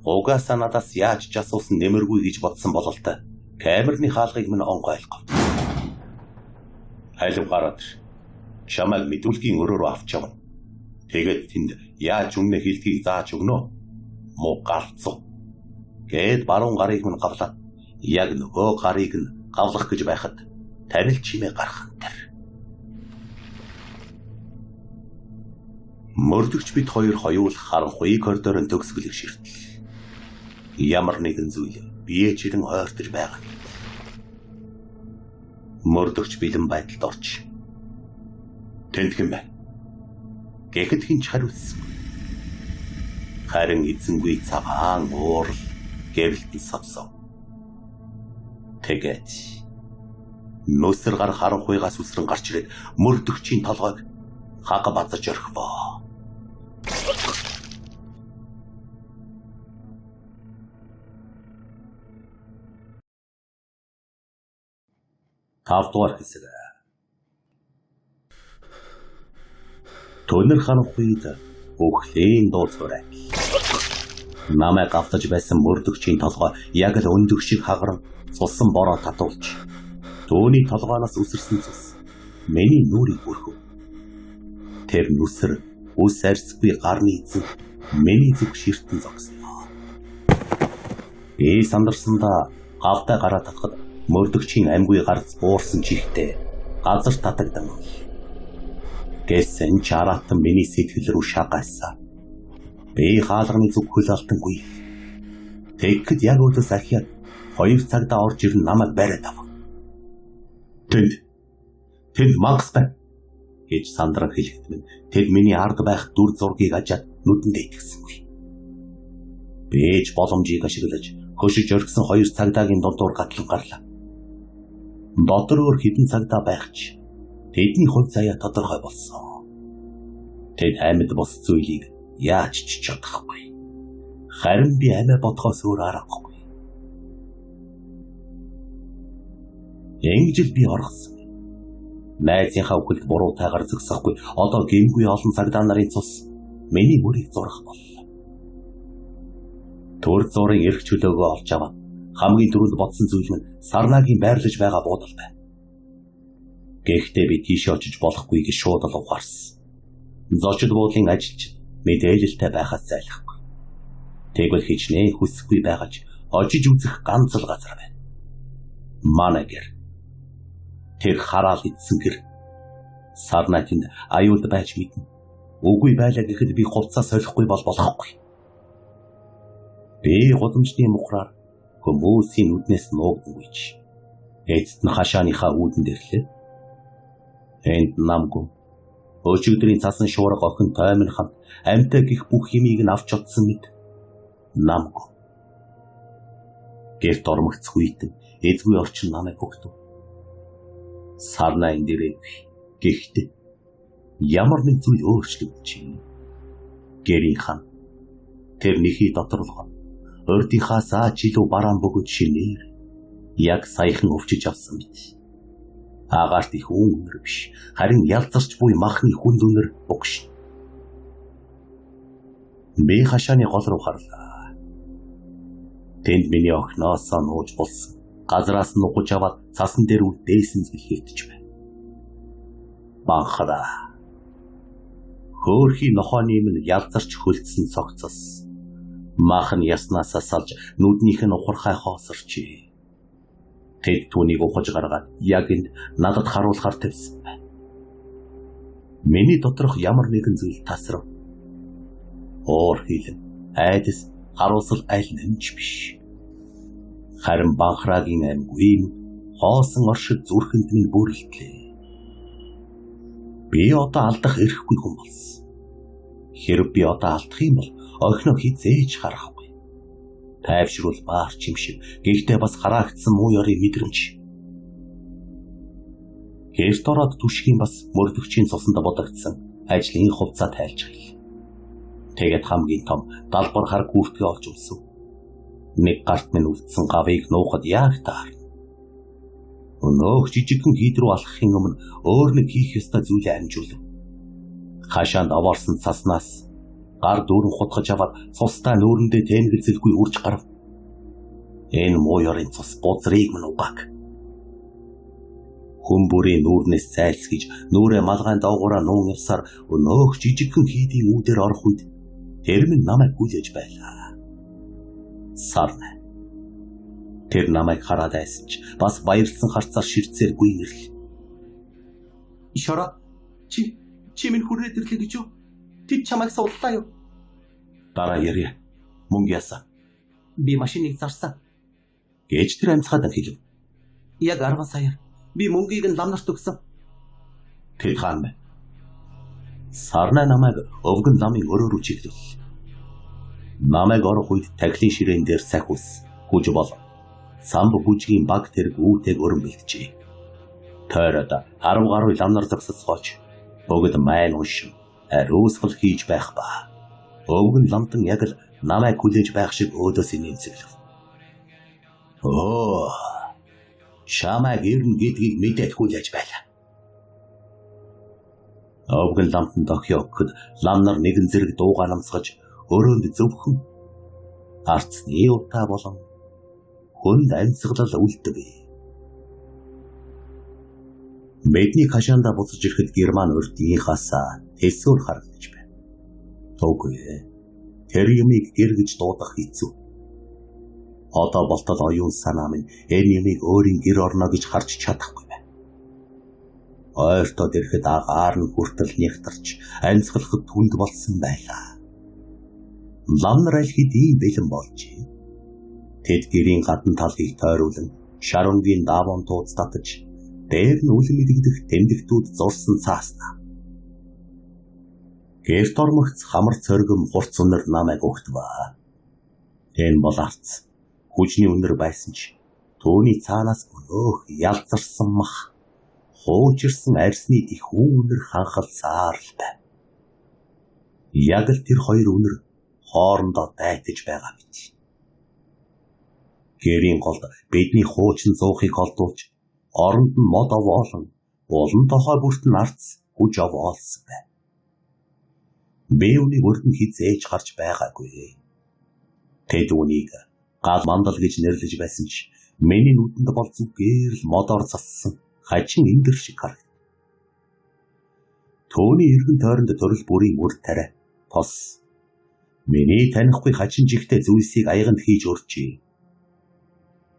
Угаасаа надаас яаж ч асуусан нэмэргүй гэж бодсон бололтой. Камерны хаалгыг минь онгойлгов. Хайлв гараад чамайг мэдүүлгийн өрөөрөө авч явна. Тэгээд тэнд яаж өмнө хэлтгийг зааж өгнө. Муу галзуу. Гээд баруун гарыг минь гавлаа. Яг нөгөө гарыг нь гавлах гэж байхад танил чимээ гарах нь тэр. Мөрдөгч бид хоёр хоёул харанхуй коридорын төгсгөлийг ширтэл. Ямар нэгэн зүйл бие чирэн ойртож байгаа. Мөрдөгч бэлэн байдалд орж. Тэнтхэн байна. Гэхэд хинч хариулсан. Харин эзэнгүй цагаан уурал гэрэлтэн савсав. Тэгээд нөөсөр гар харанхуйгаас үсрэн гарч ирээд мөрдөгчийн толгойг хага базаж орхивоо. Тавдугаар хэсэг. Төнөр харанхуйд өхлийн дуу сурай. Намайг автаж байсан мөрдөгчийн толгой яг л өндөг шиг хагаран цусан бороо татуулж түүний толгоноос үсэрсэн цус миний нүрийг бүрхөв. Тэр нүсэр үс арьсгүй гарны эзэн миний зүг ширтэн зогсноо. Би сандарсандаа гавтай гараа татхад мөрдөгчийн амьгүй гарц буурсан чихтэй газар татагдан. Гэсэн чаратан миний сэтгэл рүү шагайсаа. Би хаалганы зүг хөл алтангүй. Тэгэхэд яг өдөөс ахиад 2 цагтаа орж ирэн намайг бариад ав. Тэнд Макс байна гэж сандран хэлэхэд минь тэд миний ард байх дүр зургийг ажаад нүдэндээ итгэсэнгүй. Бэж боломжийг ашиглаж хөшиж орхисон 2 цагдаагийн дундуур гатлан гарлаа. Дотор хідэн цагдаа байх ч тэдний хувь заяа тодорхой болсон. Тэд амьд бос зүйлийг яаж ч чадахгүй. Харин би амиа бодхоос өөр аргагүй. Ингэж би оргосон. Найзынхаа үхэлд буруутайгаар зөксөхгүй одоо гэмгүй олон цагдаа нарын цус миний мөрийг зурах боллоо. Төр зурын эрх чөлөөгөө олж аваад хамгийн түрүүнд бодсон зүйл нь Сарнагийн байрлаж байгаа буудал байна. Гэхдээ би тийш очиж болохгүй гэж шууд л ухаарсан. Зочид буудлын ажилчид мэдээлэлтэй байхаас зайлахгүй. Тэгвэл хичнээн хүсэхгүй байгаж очиж үзэх ганц л газар байна. Манай гэр. Тэр хараал идсэн гэр. Сарна тэнд аюулд байж мэднэ. Үгүй байлаа гэхэд би хувцас солихгүй болохгүй. Би гудамжны мухраар хүмүүсийн нүднээс нуугдгүй ч эцэд нь хашааныхаа үүдэн дэрлээ. Энд намгүй өчигдрийн цасан шуурга охин тоймын хамт амьтаа гих бүх хэмийг нь авч утсан мэд намгүй. Гэрт ормогцох үейтэн эзгүй орчин намайг өгдөв. Сарна энэ дээрээ гэхдээ ямар нэг зүйл өөрчлөгдөж. Гэрийн хан тэр нэхий доторлогоо урдийнхаас аачлуу бараан бөгөөд шинээр яг саяхан өвчиж авсан мэт. Агаарт их үнэр биш, харин ялзарч буй махны хүнд үнэр богш. Би хашааны гол руу харлаа. Тэнд миний охиноосоо нууж болсон. Газраас нь угаж аваад цасан дээр үлдээсэн зүйл хэвтэж байна. Банхара. Хөөрхий нохооны минь ялзарч хөлдсөн цогцос. Махан яснаас салж нүднийх нь ухархай хоосорчээ. Тэд түүнийг ухаж гаргаад яг энд надад харуулахар тавьсан байна. Миний доторх ямар нэгэн зүйл тасрав. Оор хилэн, айдас, харуулсал аль нэмж биш. Харин банхрагийн амьгүй хоосон оршид зүрхэнд минь бүрэлдлээ. Би одоо алдах эрхгүй хүн болсон. Хэрв би одоо алдах юм бол охиноо хизээж харахгүй. Тайвшруул баарч юм шиг гэхдээ бас хараагдсан муу ёрын мэдрэмж. Гэрт ороод түшгийн бас мөрдөгчийн цусанд бодогдсон ажлын хувцас тайлж хэл. Тэгээд хамгийн том далбар хар гүртгээ олж өмсөв. Нэг гарт минь үлдсэн гавыг нуухад яг таарна. Өнөөх жижигхэн хід рүү алхахын өмнө өөр нэг хийх ёстой зүйлээ амжуулав. Хашаанд аваарсан цаснаас гар дүүрэн хутгаж аваад цустай нүүрэндээ тэнгэрлзэлгүй үрж гарав. Энэ муу ёрын цус бузрыг минь угааг. Хүн бүрийн нүүрнээс зайлсхийж нүүрээ малгайн доогоороо нуун явсаар өнөөх жижигхэн хийдийн үүдээр орох үед тэр минь намайг хүлээж байлаа. Сарна. Тэр намайг хараад айсан ч бас баярлсан харцаар ширцээр гүйнэрл. Ишара чи минь хүрээд ирлээ гэж юу? Тэд чамайг сууллаа юу? Дараа ярья. Мөнгө яасан. Би машиныг зарсан. Гэж тэр амьсгаад хэлв. Яг 10 саяар. Би мөнгийг нь лам нарт өгсөн. Тэд хаан байна. Сарна намайг өвгөн ламын өрөөрөө чиглэв. Намайг орох үед тахилын ширээн дээр сахиус гүж бол самб бүжгийн баг тэрэг үүтэйг өрөн бэлтжээ. Тойроод 10 гаруй лам нар зогсоцгооч бөгөөд майн уншин ариусгал хийж байх ба. Өвгөн ламтан яг л намайг хүлээж байх шиг өөдөөс нэмсэглэв. Оо, шамайг ирнэ гэдгийг мэдээд хүлээж байлаа. Өвгөн ламтан дохио өгөхөд лам нар нэгэн зэрэг дуугаа намсгаж өрөөнд зөвхөн арцны утаа болон хүнд амьсгалал үлдэв. Мэдний хашаанда буцаж ирэхэд Герман урдынхаасаа тэсвэр харагдаж байна. Үгүй ээ. Тэр юмыг эргэж дуудах хэцүү. Одоо болтол оюун санаа минь энэ юмыг өөрийн гэр орно гэж харж чадахгүй байна. Ойртоод ирэхэд агаар нь хүртэл нягтарч амьсгалахад түнд болсон байлаа. Ламнар аль хэдийн бэлэн болжээ. Тэд гэрийн гадна талыг тойруулан шарунгийн даван тууц татаж дээр нь үлэн идэгдэх тэмдэгтүүд зурсан цааснаа. Гэрт ормогц хамар цоргим хурц өнөр намайг өгтваа. Энэ бол арц. Хүчний өнөр байсан ч түүний цаанаас өнөөх ялзарсан мах, хуучирсан арсны их өнөр ханхалсаар л байна. Яг л тэр хоёр өнөр хоорондоо дайтаж байгаа мэт. Гэрийн голд бидний хуучин зуухыг олдуулж, оронд нь мод овоолон, улан тохой бүрт нь арц хүж овоолсон байна. Би үнийг өрдөн хизээж гарч байгаагүй. Тэд үнийг гал мандал гэж нэрлэж байсан ч миний нүдэнд бол зүгээр л модоор зассан хачин эндэр шиг харагд. Төвний эргэн тойронд төрөл бүрийн үр тариа тос миний танихгүй хачин жигтэй зүйлсийг аяганд хийж өрчээ.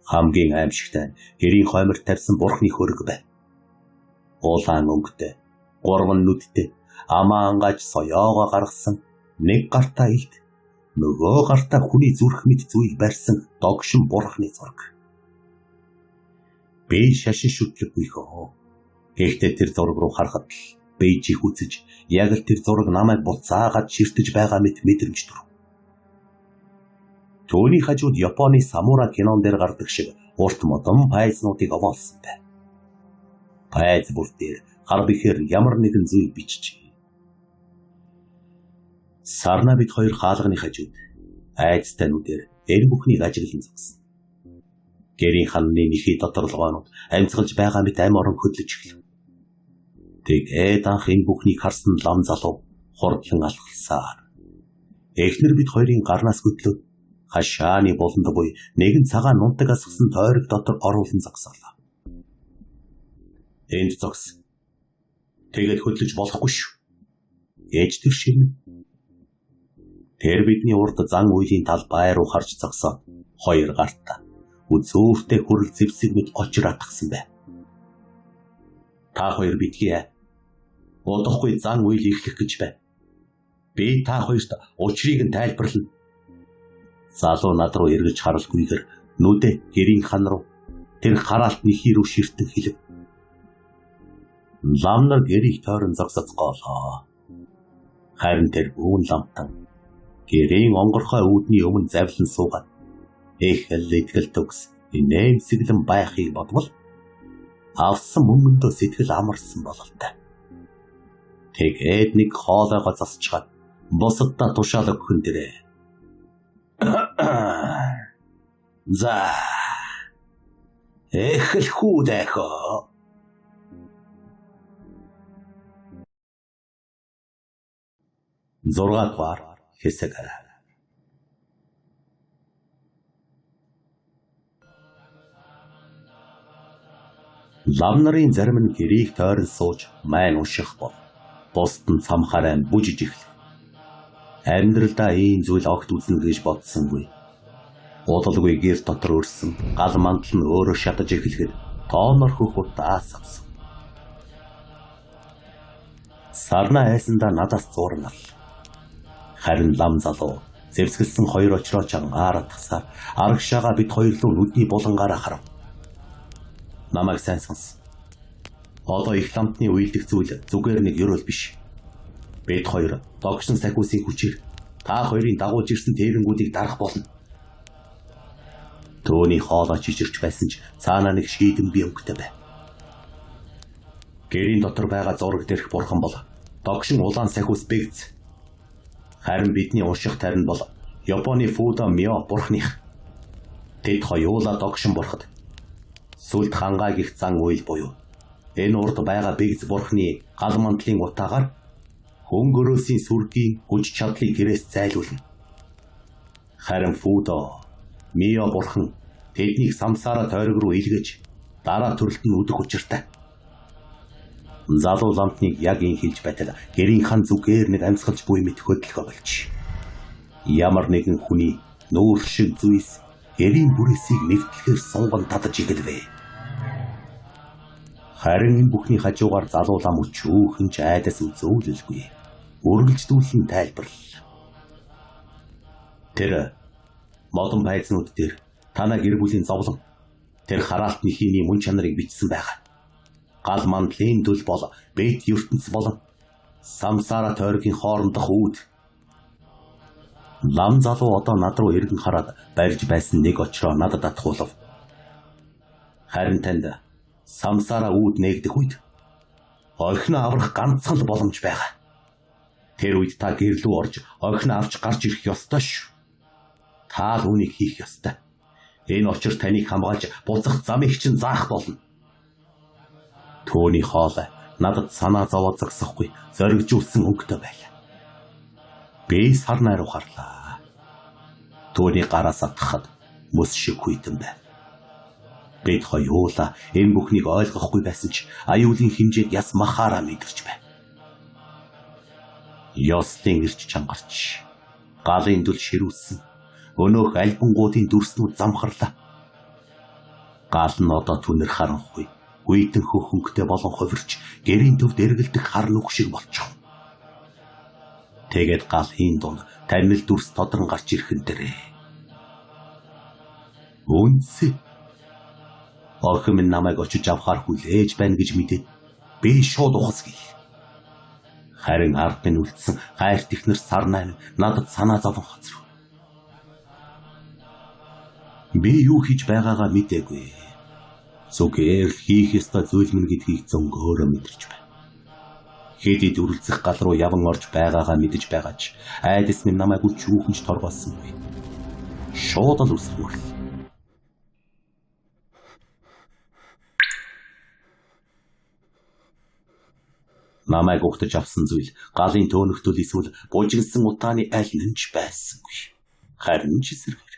Хамгийн аимшигтай гэрийн хоймор тавьсан бурхны хөрөг бай. Улаан өнгөтэй, гурван нүдтэй, амаа ангааж соёогоо гаргасан нэг гартаа илт, нөгөө гартаа хүний зүрх мэд зүйл барьсан догшин бурхны зураг. Би шашин шүтлэггүй хөө. Гэхдээ тэр зураг руу харахад л бийжийг үзэж, яг л тэр зураг намайг буцаагаад ширтэж байгаа мэт мэдрэмж төрөв. Төвний хажууд Японы самурай кинон дээр гардаг шиг урт модон пайзнуудыг овоолсон байна. Пайз бүр дээр гар бихээр ямар нэгэн зүйл бичжээ. Сарна бид хоёр хаалганы хажууд айцтай нүдээр энэ бүхнийг ажиглан зогсон. Гэрийн ханны нэхий доторлогоонууд амьсгалж байгаа мэт ам орон хөдлөж эхлэв. Тэгээд анх энэ бүхнийг харсан лам залуу хурдлан алхалсаар. Эхнэр бид хоёрын гарнаас хөдлөөд хашааны болонд буй нэгэн цагаан нунтаг асгасан тойрог дотор оруулан зогсоолоо. Энд зогс. Тэгээд хөдлөж болохгүй шүү. Ээж тэр ширнэ. Тэр бидний урд зан үйлийн тал бай руу харж зогсоод хоёр гартаа үзүүртэй хүрэл зэвсэг мэт очир атгсан байна. Та хоёр битгий. Удахгүй зан үйл эхлэх гэж байна. Би та хоёрт учрыг нь тайлбарлана. Залуу над руу эргэж харалгүйгээр нүдэ гэрийн хан руу тэр хараалт нэхий рүү ширтэн хэлв. Ламнар гэрийг тойрон зогсоцгоолоо. Харин тэр үүн ламтан гэрийн онгорхой үүдний өмнө завлан суугаад их итгэл төгс инээмсэглэн байхыг бодвол авсан мөнгөндөө сэтгэл амарсан бололтой. Тэгээд нэг хоолойгоо засчгаад бусаддаа тушаал өгөх дээрээ. За. Эхэл хүүдэхөө. Зургаадугаар хэсэг. Лам нарын зарим нь гэрийг тойрон сууж майн унших бол бусд нь цамхаараа бүжиж эхлэв. Амьдралдаа ийм зүйл огт үзнэ гэж бодсонгүй. Удалгүй гэр дотор өрсөн гал мандал нь өөрөө шатаж эхлэхэд тоонор хөх удаа савсан. Сарна айсандаа надаас зуурнал. Харин лам залуу зэвсгэлсэн хоёр очроо чангаар атгасаар арагшаага бид хоёр руу нүдний булангаараа харав. Намайг сайн сонс. Одоо их ламтны уйлдэх зүйл зүгээр нэг ерөөл биш. Бид хоёр догшин сахиусын хүчээр та хоёрын дагуулж ирсэн тэрэнгүүдийг дарах болно. Төвний хоолой чижирч байсан ч цаанаа нэг шийдэн бие өнгөтэй байв. Гэрийн дотор байгаа зураг дээрх бурхан бол догшин улаан сахиус бэгц. Харин бидний унших тарин бол Японы Фудо Мио бурхных. Тэд хоёулаа догшин бурхад сүлд хангаа гих зан уйл буюу энэ урд байгаа бэгц бурхны гал мандлын утаагаар хөнгөрөөсийн сүргийн хүч чадлыг гэрээс зайлуулна. Харин Фудо Мио бурхан тэднийг самсаараа тойрог руу илгээж дараа төрөлд нь үдэх учиртай. Залуу ламтныг яг ин хэлж байтал гэрийн хан зүгээр нэг амьсгалж буй мэт хөдөлгөө болж. Ямар нэгэн хүний нүүр шиг зүйлс Эрийн бүрээсийг нэвтлэхээр сунган татаж игэлвэ. Харин энэ бүхний хажуугаар залуулаа мөчөөхөн ч айдас үзөөлөлгүй. Үргэлжлүүлэн тайлбарлал. Тэр модон байзнууд дээр танаа гэр бүлийн зовлон, тэр хараалтны хийний мөн чанарыг бичсэн байгаа. Гал мандлын дөл бол бэт ертөнц болон самсара тойргийн хоорондох үүд. Лам залуу одоо над руу эргэн хараад барьж байсан нэг очроо надад татхуулав. Харин танд самсара үүд нээгдэх үед орхино аврах ганцхан л боломж байгаа. Тэр үед та гэрлүү орж орхино авч гарч ирэх ёстой шүү. Та л үүнийг хийх ёстой. Энэ очир таныг хамгаалж буцах замыг чинь заах болно. Төвний хоол надад санаа зовоо зогсохгүй зоригжуулсан өнгөтэй байлаа. Би сарнаа руу харлаа. Төвний гараас атгахад мөс шиг хүйтэн байв. Бид хоёулаа энэ бүхнийг ойлгохгүй байсан ч аюулын хэмжээг яс махаараа мэдэрч байв. Ёслын ирч чангарч, галын дүл ширүүлсэн, өнөөх альбангуудын дүрснүүд замхарлаа. Гал нь одоо түнэр харанхуй, хүйтэн хөхөнгөтэй болон хувирч, гэрийн төвд эргэлдэх хар нүх шиг болчих. Тэгээд галын дунд тамил дүрс тодрон гарч ирхэн дээрээ. Үнсээ. Орхон минь намайг очиж авахар хүлээж байна гэж мэдээд би шууд ухасгий. Харин ард минь үлдсэн гайрт ихнэр сарнаа минь надад санаа зовон хоцров. Би юу хийж байгаагаа мэдээгүй. Зүгээр л хийх ёстой зүйл мөн гэдгийг зөнгөөрөө мэдэрч байна. Хэдий дүрлцэх гал руу яван орж байгаагаа мэдэж байгаа ч айдас минь намайг өчүүхэнж торгоосонгүй. Шууд л үсрэмэл. Намайг угтаж авсан зүйл галын төөнөхтөл эсвэл бужигнсан утааны аль нэмж байсангүй. Харин ч эсэргээр.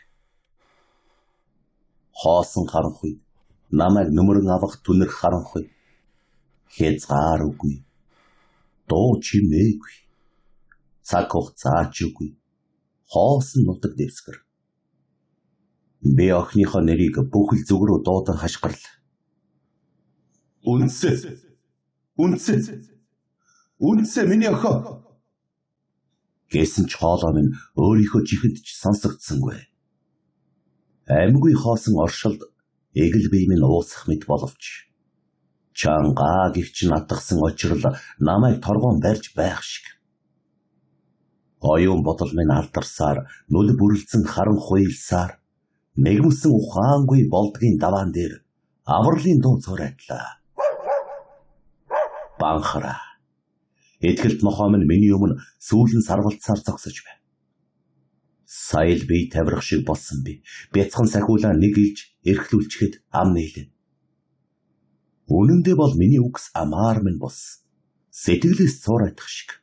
Хоосон харанхуй, намайг нөмрөн авах түнэр харанхуй. Хязгаар үгүй. Дуу чимээгүй. Цаг хугацаач үгүй. Хоосон нутаг дэвсгэр. Би охиныхоо нэрийг бүхэл зүг рүү дуудан хашгирлаа. Үнсээ. Үнсээ миний охин. Гэсэн ч хоолой минь өөрийнхөө чихэнд ч сонсогдсонгүй. Аймгүй хоосон оршилд эгэл бие минь уусах мэт боловч чангаа гихч натгсан очрол намайг торгоон барьж байх шиг. Оюун бодол минь алдарсаар нүл бүрлцэн харан хуйлсаар нэгмсэн ухаангүй болдгийн даваан дээр авралын дуу цорайтлаа. Банхара. Этгэлт нохоо минь миний өмнө сүүлэн сарвалцаар зогсож байв. Саял бие тавирах шиг болсон би. Бяцхан сахиулаа нэг илж эрхлүүлчихэд ам нийлээ. Үнэндээ бол миний үгс амаар минь бос. Сэтгэлээс цуурайтах шиг.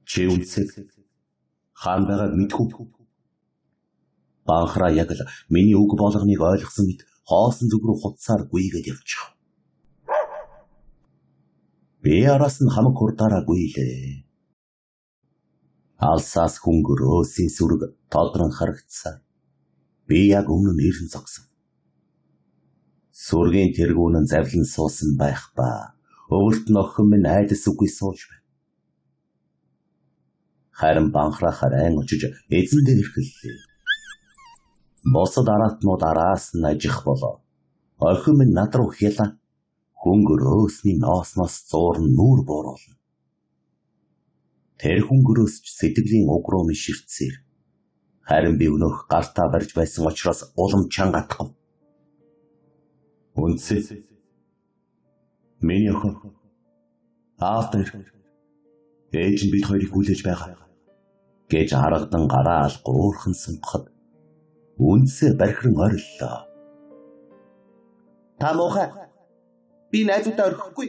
Чи үнсээ хаан байгааг мэдхүү. Банхара яг л миний үг болгоныг ойлгосон мэт хоосон зүг рүү хуцаар гүйгээд явчих. Би араас нь хамаг хурдаараагүй лээ. Алсаас хөнгөрөөсийн сүрэг тодрон харагдсаар би яг өмнө нь ирэн зогсон. Сүргийн тэргүүн нь завлан суусан байх ба өвөрт нь охин минь айдас үгүй сууж байна. Харин банхара харайн очиж эзэндээ эрхэллээ. Босод араатнууд араас нь ажих болоо. Охин минь над руу хялаа. Хөнгөрөөсний ноосноос зуурн нүүр бууруулна. Тэр хөнгөрөөсч сэтгэлийн уг руу миширцээр. Харин би өнөөх гартаа барьж байсан учраас улам чангатгав. Үнсээ. Миний охин. Аалтер. Ээж нь бид хоёрыг хүлээж байгаа. Гэж харагдан гараа ал гоорхон сунгахад үнсээ бархиран ориллоо. Та муухай. Би найзуудаа орхихгүй.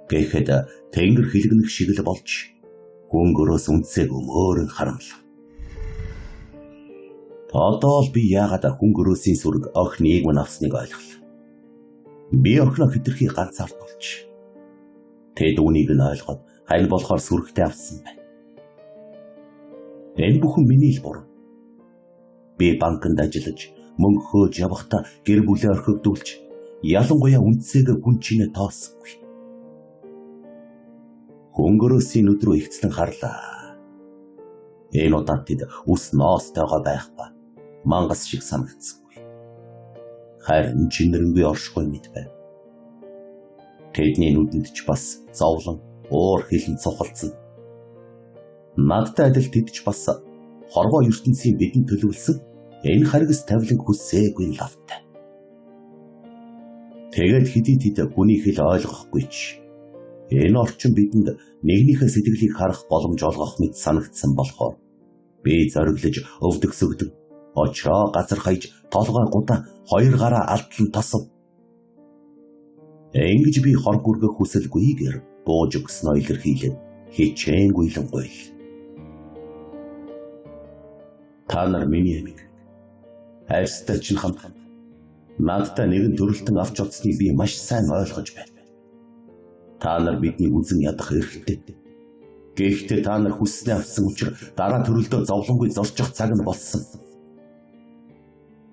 Гэхэд тэнгэр хилэгнэх шиг л болж хөнгөрөөс үнсээг өмөөрөн харамлав. Одоо л би яагаад хөнгөрөөсийн сүрэг охиныг мөн авсныг ойлголоо. Би охиноо хэтэрхий ганцаардуулж. Тэд үнийг нь ойлгоод хань болохоор сүрэгтээ авсан байна. Энэ бүхэн миний л буруу. Би банкнд ажиллаж мөнгө хөөж явахдаа гэр бүлээ орхигдуулж ялангуяа үндсээгээ хүн чинээ тоосгүй. Хөнгөрөөсийн өдрөө ихцлэн харлаа. Энэ удаад тэд ус ноостойгоо байх ба мангас шиг санагдсангүй. Харин чинэрэнгүй оршихуй мэт байв. Тэдний нүдэнд ч бас зовлон, уур хилэн цухалцсан. Надтай адил тэд ч бас хорвоо ертөнцийн бидэнд төлөвлөсөн энэ харгас тавилан хүсээгүй лавтай. Тэгээд хэдий тэд хүний хэл ойлгохгүй ч энэ орчин бидэнд нэгнийхээ сэтгэлийг харах боломж олгох мэт санагдсан болохоор би зориглож өвдөгсөгдөн очроо газар хаяж толгой гудаа хоёр гараа алдлан тосов. Ингэж би хор хүргэх хүсэлгүйгээр бууж өгснөө илэрхийлээд хичээнгүйлэн гойл. Та нар миний эмэг. Хайрстай чинь хамт надтай нэгэн төрөлтөн авч утсныг би маш сайн ойлгож байна. Та нар бидний үзэн ядах эрхтэй. Гэхдээ та нар хүснээ авсан учраас дараа төрөлдөө зовлонгүй зорчих цаг нь болсон.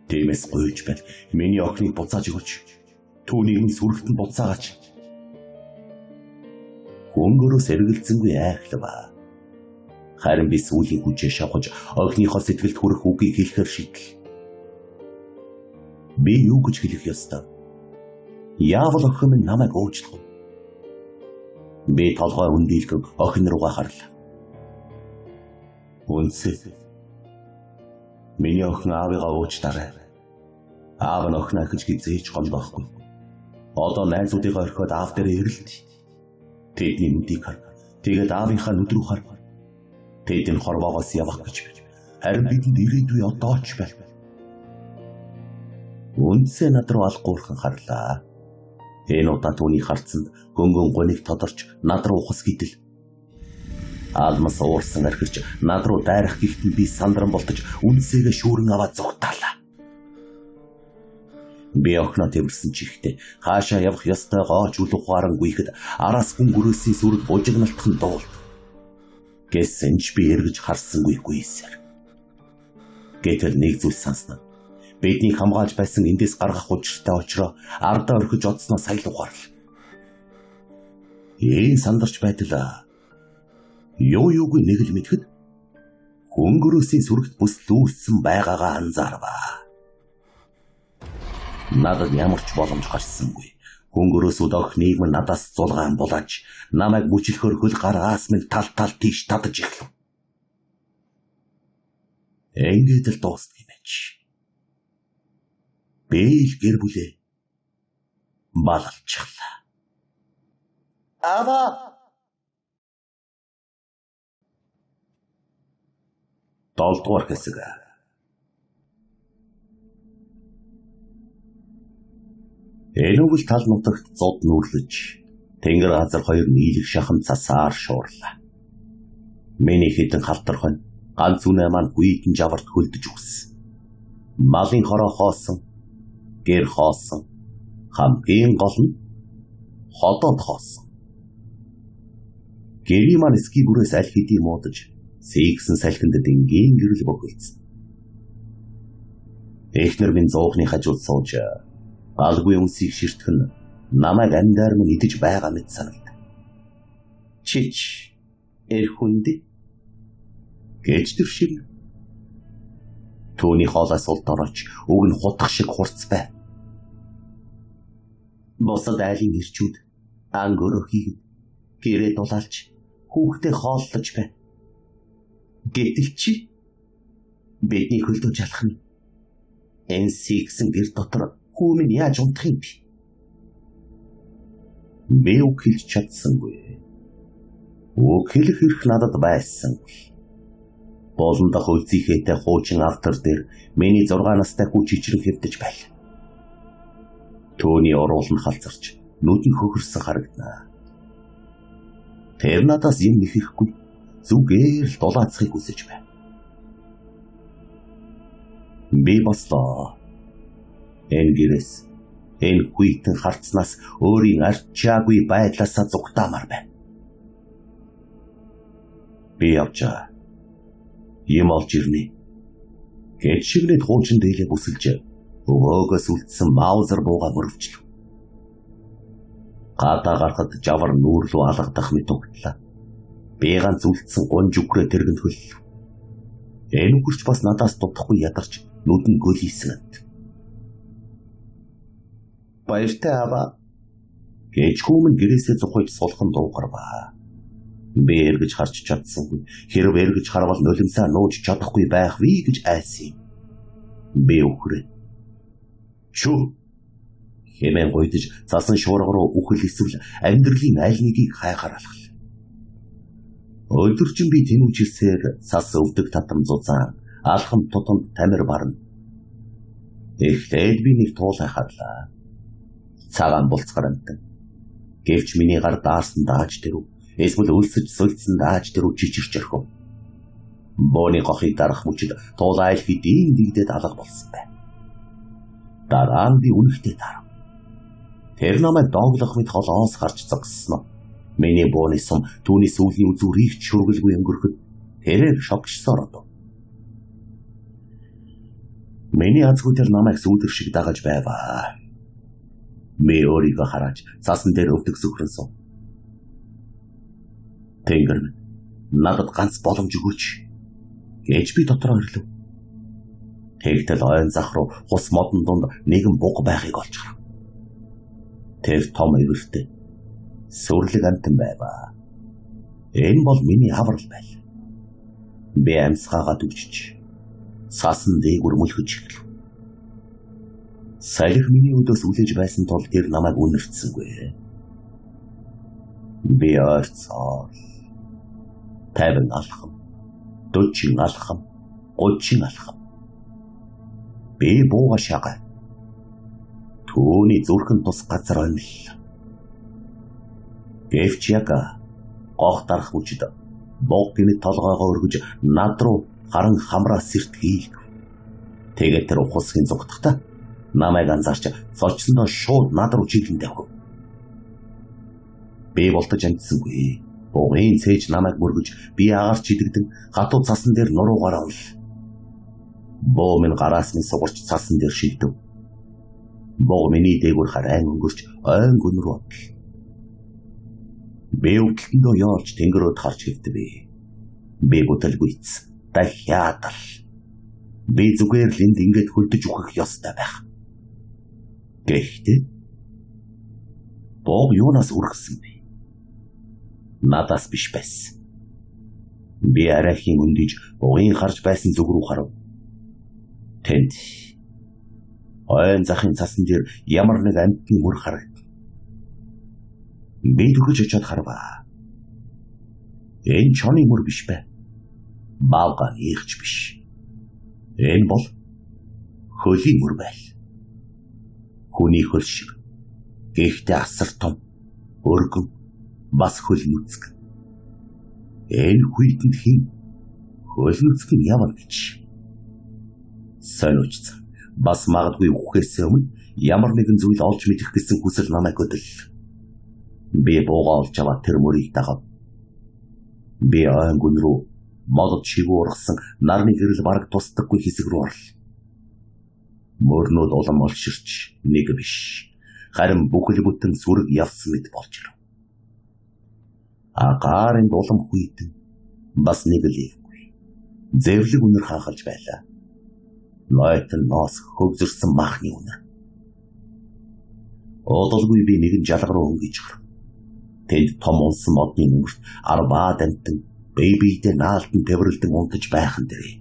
Тиймээс гуйж байна. Миний охиныг буцааж өгөөч. Түүнийг минь сүрэгтэн буцаагач. Хөнгөрөөс эргэлзэнгүй айхлава. Харин би сүүлийн хүчээ шавхаж охиныхоо сэтгэлд хүрэх үгийг хэлэхээр шийдэл. Би юу гэж хэлэх ёстой? Яавал охин минь намайг уучлах вэ? Би толгой өндийлгэн охин руугаа харлаа. Үнсээ. Миний охин аавыгаа уучлаарай. Аав нь охиноо ахиж хизээж гомдоохгүй. Одоо найзуудыгаа орхиод аав дээрээ ирэлт. Тэдний нүдийг хар. Тэгээд аавынхаа нүд рүү хар. Тэд энэ хорвоогоос явах гэж байна. Харин бидэнд ирээдүй одоо ч байна. Үнсээ над руу алгуурхан харлаа. Энэ удаа түүний харцанд гөнгөн гоныг тодорч над руу ухас гидэл. Алмас уурсан архирч над руу дайрах гихтэн би сандран болтож үнсээгээ шүүрэн аваад зугтаалаа. Би охиноо тэрсэн чихтэй хаашаа явах ёстойгоо ч үл ухааран гүйхэд араас хүн гөрөөсийн сүрэг бужигналтхан дуул. Гэсэн ч би эргэж харсангүй гүйсээр. Гэтэл нэг зүйл санснаа. Бидний хамгаалж байсан эндээс гаргах учиртай очроо ардаа орхиж одсноо сая ухаарлаа. Сандарч байдлаа. Юугүй нэг л мэдхэд хөнгөрөөсийн сүрэгт бүслүүлсэн байгаагаа анзаарваа. Надад ямар ч боломж гарсангүй. Хөнгөрөөсүүд охиныг минь надаас зулгаан булааж намайг бүжлөхөр хөл гараас минь тал тийш татаж эхлэв. Ингээд л дуусна юм чи. Би л гэр бүлээ балалчихлаа. Ава! Долдугаар хэсэг. Энүүгэл тал нутагт зод нүрлэж, тэнгэр газар хоёр нийлэх шахан цасаар шуурлаа. Миний хитэн халтархонь ганц үнэ маань гүйдэн жаварт хөлдөж өгсөн. Малын хороо хоосон, гэр хоосон, хамгийн гол нь ходоод хоосон. Гэрийн маань эсгий бүрээс аль хэдийн муудаж, сийгсэн салхинд дэнгийн гэрэл бохилдсон. Эхнэр минь зоохны хажууд сууж алгүй үнсийг ширтгэн намайг амьдаар минь идэж байгаа мэт санагд. Чич эрхүндэ гэж төршиг. Түүний хоолой сулд орооч өг нь хутах шиг хурц байв. Босод айлын ирчүүд ангөрөхийг гэрээ дулаалж хүүхдээ хооллож байв. Гэтэл чи бидний хөлдөө жалах нь энэ сийгсэн гэр дотор хүмүн яаж унтах юм бэ? Би үг хэлж чадсангүй. Үг хэлэх эрх надад байсангүй. Болондох үлзийхээтэй хуучин автор дээр миний 6 настай хүү чичрэн хэвдэж байлаа. Төвний уруул нь халзарч нүд нь хөхөрсөн харагданаа. Тэр надаас юм нэхэхгүй зүгээр л дулаацахыг хүсэж байна. Би бослоо. Энэ гэрээс энэ хүйтэн харцнаас өөрийн арчаагүй байдлаасаа зугтаамаар байна. Би явчаа. Юм олж ирнэ. Гэт шигнэд хуучин дээлээ бүсэлж өвөөгөөс үлдсэн маузер бууга мөрөвчлөв. Гадаа гарахад жавар нүүр рүү алгадах мэт угтлаа. Би ганц үлдсэн гонж үгрээ тэргэнд хөллөв. Энэ үгэрч бас надаас дутхгүй ядарч нүдэн гөлийсэн ант. Баяртай аваа. Гэж хүмүн гэрээсээ зухойж сулхан дуугарваа. Би эргэж харж чадсангүй. Хэрв эргэж харвал нулимсаа нууж чадахгүй байх вэ гэж айсан. Би үхрээ. Шүү. Хэмээн гойдож цасан шуурга руу үхэл эсвэл амьдралын аль нэгийг хайхаар алхал. Өдөржин би тэнүүжилсээр цас өвдөг татам зузаан алхам тутамд тамир барна. Эхлээд би нэг туул хайхаалаа. Цагаан булцгарантай. Гэвч миний гар даарсан дааж дэрв. Эсвэл өлсөж сөлдсөн дааж дэрв жижигч орхив. Бооны гохыг дарах мөчид туул айл хэдийн дигдээд алга болсон байна. Дараа нь би үнэхтэй тарав. Тэр намайг дооглох мэт холоос гарч загссан. Миний бооны сум түүний сүүлийн үзүүрийг шүргэлгүй өнгөрөхөд тэрээр шогшсоор одов. Миний азгүй тэр намайг сүүдэр шиг дагаж байваа. Би өөрийгөө хараач цасан дээр өвдөг сүхрэнсэн. Тэнгэр минь надад ганц боломж өгөөч гэж би дотроо ирлээ. Тэгтэл ойн зах руу хус модон донд нэгэн буг байхыг олж харав. Тэр том ивэртэй сүрлэг амтан байваа. Энэ бол миний аврал байл. Би амьсгаагаад үжиж сасан дээгүр мөлхөж эхлэв. Салхи миний өдөөс үлээж байсан тул тэр намайг үнэрцсэнгүй. Би ойрцоо 50 алхам, 40 алхам, 30 алхам. Би бууга шагаа. Түүний зүрхэн тус газар онл. Гэвч яг гох дарах хүчит бог гинэ толгоогоо өргөж над руу харан хамраа сэрт хийлгэв. Тэгээд тэр ухасгийн зүгтхтаа намайг анзаарч зочсондоо шууд над руу чиглэн тавив. Би болтож амтсангүй. Бугын цээж намайг мөргөж би агарч идэгдэн хатуу цасан дээр нуруугаар авл. Боо минь гараас минь сугарч цасан дээр шилдэв. Боо миний дээгүр харайн өнгөрч ойн гүн рүү отл. Би өвдөлтөндөө яарч тэнгэрөд харж хэвдэв. Би бүтэлгүйц дахиадал. Би зүгээр л энд ингээд хөлдөж үхэх ёстой байх. Гэхдээ боо юунаас үргэсэн бэ? Надаас биш байсан. Би арайхийн өндиж бугын харж байсан зүг рүү харав. Тэнд ойн захын цасан дээр ямар нэг амьтны мөр харагд. Би төгөж очиод харваа. Энэ чоны мөр биш бай. Баавган ийгч биш. Энэ бол хөлийн мөр байл. Хүний хөл шиг. Гэхдээ асар том, өргөн, бас хөл нүцгэн. Энэ хүйтэн хин хөл нүцгэн явна гэж. Сониуч бас магадгүй үхээс өмнө ямар нэгэн зүйл олж мэдэх гэсэн хүсэл намайг өдөл. Би бууга олж аваад тэр мөрийг дагав. Би ойн гүн рүү молод шигүү ургасан нарны гэрэл бараг тусдаггүй хэсэг рүү орл. Мөрнүүд улам олширч нэг биш. Харин бүхэл бүтэн сүрэг явсан мэт болж ирв. Агарын улам хүйтэн бас нэг л эвгүй. Зэвлэг үнэр хаахалж байлаа. Нойтон ноос хөвзөрсөн махны үнэр. Одолгүй би нэгэн жалга руу өнгөж гарав. Тэнд том унсан модны өнгөрт арбаа дамтан бэйбийдээ наалтан тэврэлдэн унтаж байхан дэрээ.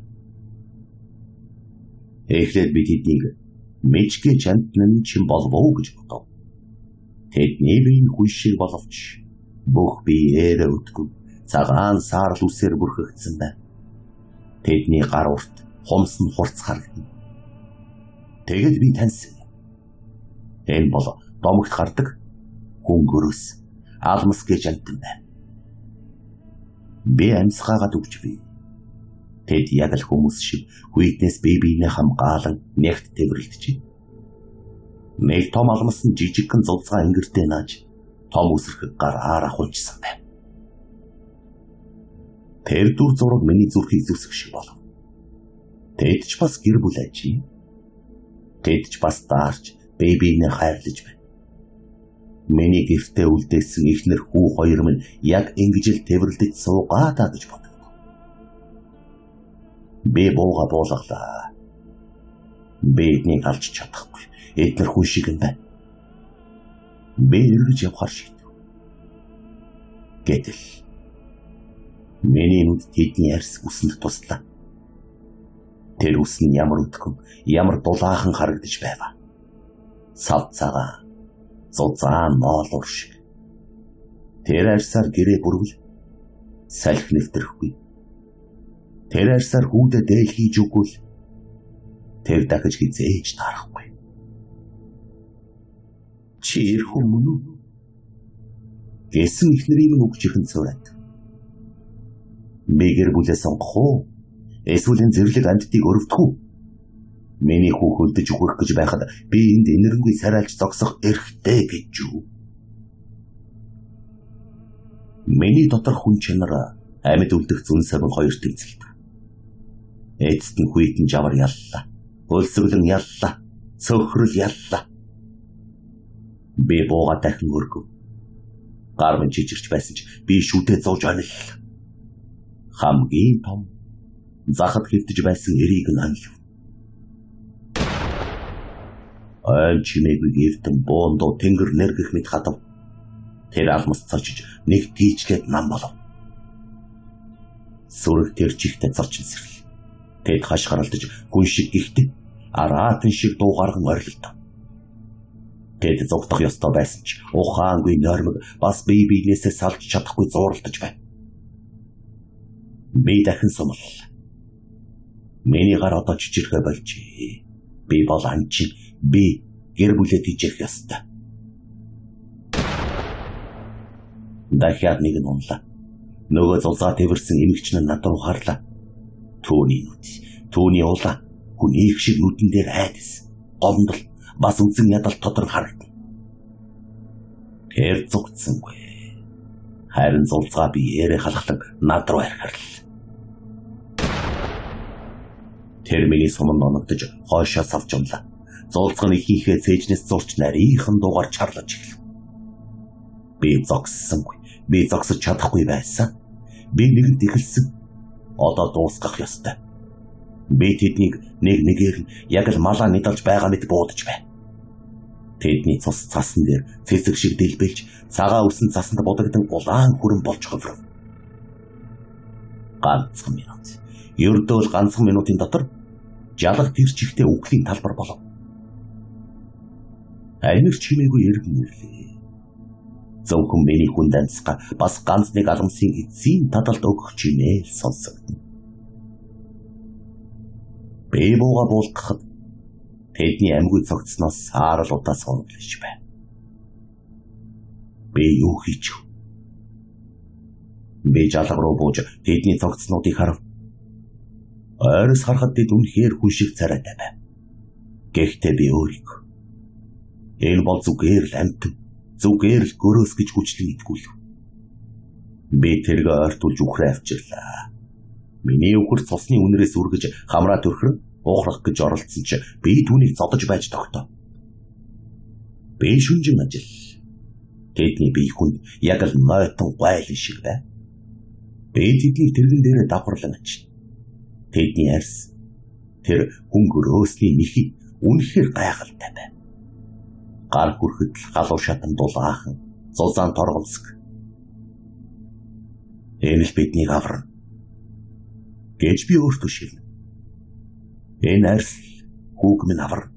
Эхлээд би тэднийг мэжгээ чамтнан чин болвоо гэж бодов. Тэдний биеийн хүй шиг боловч бүх биеэр өтгөн цагаан саарл үсээр бүрхэгдсэн байна. Тэдний гар урт хумс нь хурц харагдана. Тэгэд би таньсан. Энэ бол домогт гардаг хөнгөрөөс алмас гэж амтан байна. Би амьсгаагаад өгч би. Тэд яг л хүмүүс шиг хүйтнээс биеийн хамгаалан нягт тэврэлдэж. Нэг том алмас нь жижигхэн зулцгаа ингэртэй нааж том үсрэх гараар ахуулжсан байна. Тэр дүр зураг миний зүрхийг зүсэх шиг болов. Тэд ч бас гэр бүл ажи. Тэд ч бас даарч бэбинээ хайрлаж байна. Миний гэртээ үлдээсэн эхнэр хүү хоёр минь яг ингэж л тэрвэрлдэж суугаадаа гэж бодов. Би бууга буулгалаа. Биднийг алж чадахгүй. Эдгээр хүн шиг юм байна. Би эргэж явахар шийдэв. Гэтэл миний нүд тэдний арьс үсэнд туслаа. Тэр үс нь ямар өдгөн, ямар дулаахан харагдаж байв. Сав цагаан, зузаан моолуур шиг. Тэр арьсаар гэрээ бүрвэл салхи нэвтрэхгүй. Тэр арьсаар хүүдэ дээл хийж өгвөл тэр дахиж хизээж таарахгүй. Чи ирэх юм уу? Гэсэн ихнэрийг нь үгж ихэн цораад. Би гэр бүлээ сонгох уу? Эсвэл энэ зэрлэг амьтдыг өрөвдөх үү? Миний хүү хөлдөж өгөх гэж байхад би энд инэрэнгүй сарайлж зогсох эрхтэй гэж юу? Миний дотор хүн чанар амьд үлдэх зүн савин хоёр тэмцэлт. Эцэст нь хүйтэн жавар яллаа. Өлсгөлэн яллаа. Цөхрөл яллаа. Би бууга дахин өргөв. Гар минь жижигч байсан ч би шүтээ зовж ониллаа. Хамгийн том захад хэвтэж байсан эрийг нь онлов. Айн чимээгүй эвтэн боондоо тэнгэр нэргэх мэт хатав. Тэр алмас цочиж нэг тийчлээд нам болов. Сүрэг тэр чихтэй зорчин сэрл. Тэд хашгиралдаж хүн шиг гихтэн араатан шиг дуу гарган орилдов. Тэд зогтох ёстой байсан ч ухаангүй нойрмог бас бие биенээсээ салж чадахгүй зууралдаж байна. Би дахин сумлаа. Миний гар одоо жижигхэ болжээ. Би бол анчин, би гэр бүлээ дижих ёстой. Дахиад нэг нь унлаа. Нөгөө зулзаа тэрсэн эмэгч нь над руу харлаа. Түүний нүд, түүний улаа, хүн их шиг нүдэн дээр айдас, гомдол, бас үзэн ядал тодор харагдана. Тэр зүгтсэнгүй. Харин зулзаа би ярэ халахлаг над руу архирлаа. Тэр миний суманд оногдож хойшоо савж унлаа. Зулцганы хийхээ цээжнээс зурч нарийнхан дуугаар чарлаж эхлэв. Би зогссонгүй. Би зогсож чадахгүй байсан. Би нэгэнд ихэлсэн. Одоо дуусгах ёстой. Би тэднийг нэг нэгээр нь яг л малаа мэдалж байгаа мэт буудаж байна. Тэдний цус цасан дээр цэцэг шиг дэлбэлж цагаан үсэн цасанд будагдан улаан хүрэн болж хөврөв. Ганцхан минут. Ердөө л ганцхан минутын дотор жалах тэр чихтэй үглийн талбар болов. Амир чимээгүй эргэн ирлээ. Зөвхөн миний хүн данцгаа бас ганц нэг аламсын эцсийн таталд өгөх чимээ сонсогдно. Би бууга буулгахад тэдний амьгүй цогцсноос саарал удаа сонглож байна. Би юу хийчих вэ? Би жалга руу бууж тэдний цогцснуудыг харав. Ойроос харахад тэд үнэхээр хүн шиг царайтай байна. Гэхдээ би өөрийгөө энэ бол зүгээр л амтэн, зүгээр л гөрөөс гэж хүчлэн итгүүлв. Би тэргээ ойртуулж үхрээ авчирлаа. Миний үхэр цусны үнэрээс үргэж хамраа төрхөр уухрах гэж оролцсон ч би түүнийг зодож байж тогтоо. Би шүнжин ажил. Тэдний бие хүнд яг л мойтон гуйлан шиг бай. Би тэдний тэргэн дээрээ давхарлан ачна. Тэдний арьс, тэр хүн гөрөөсний нэхий үнэхээр гайхалтай байна. Гар хүрэхэд л галуу шатан дулаахан, зузаан торгонсг. Энэ л биднийг аварна гэж би өөртөө шивнэ. Энэ арьс хүүг минь аварна.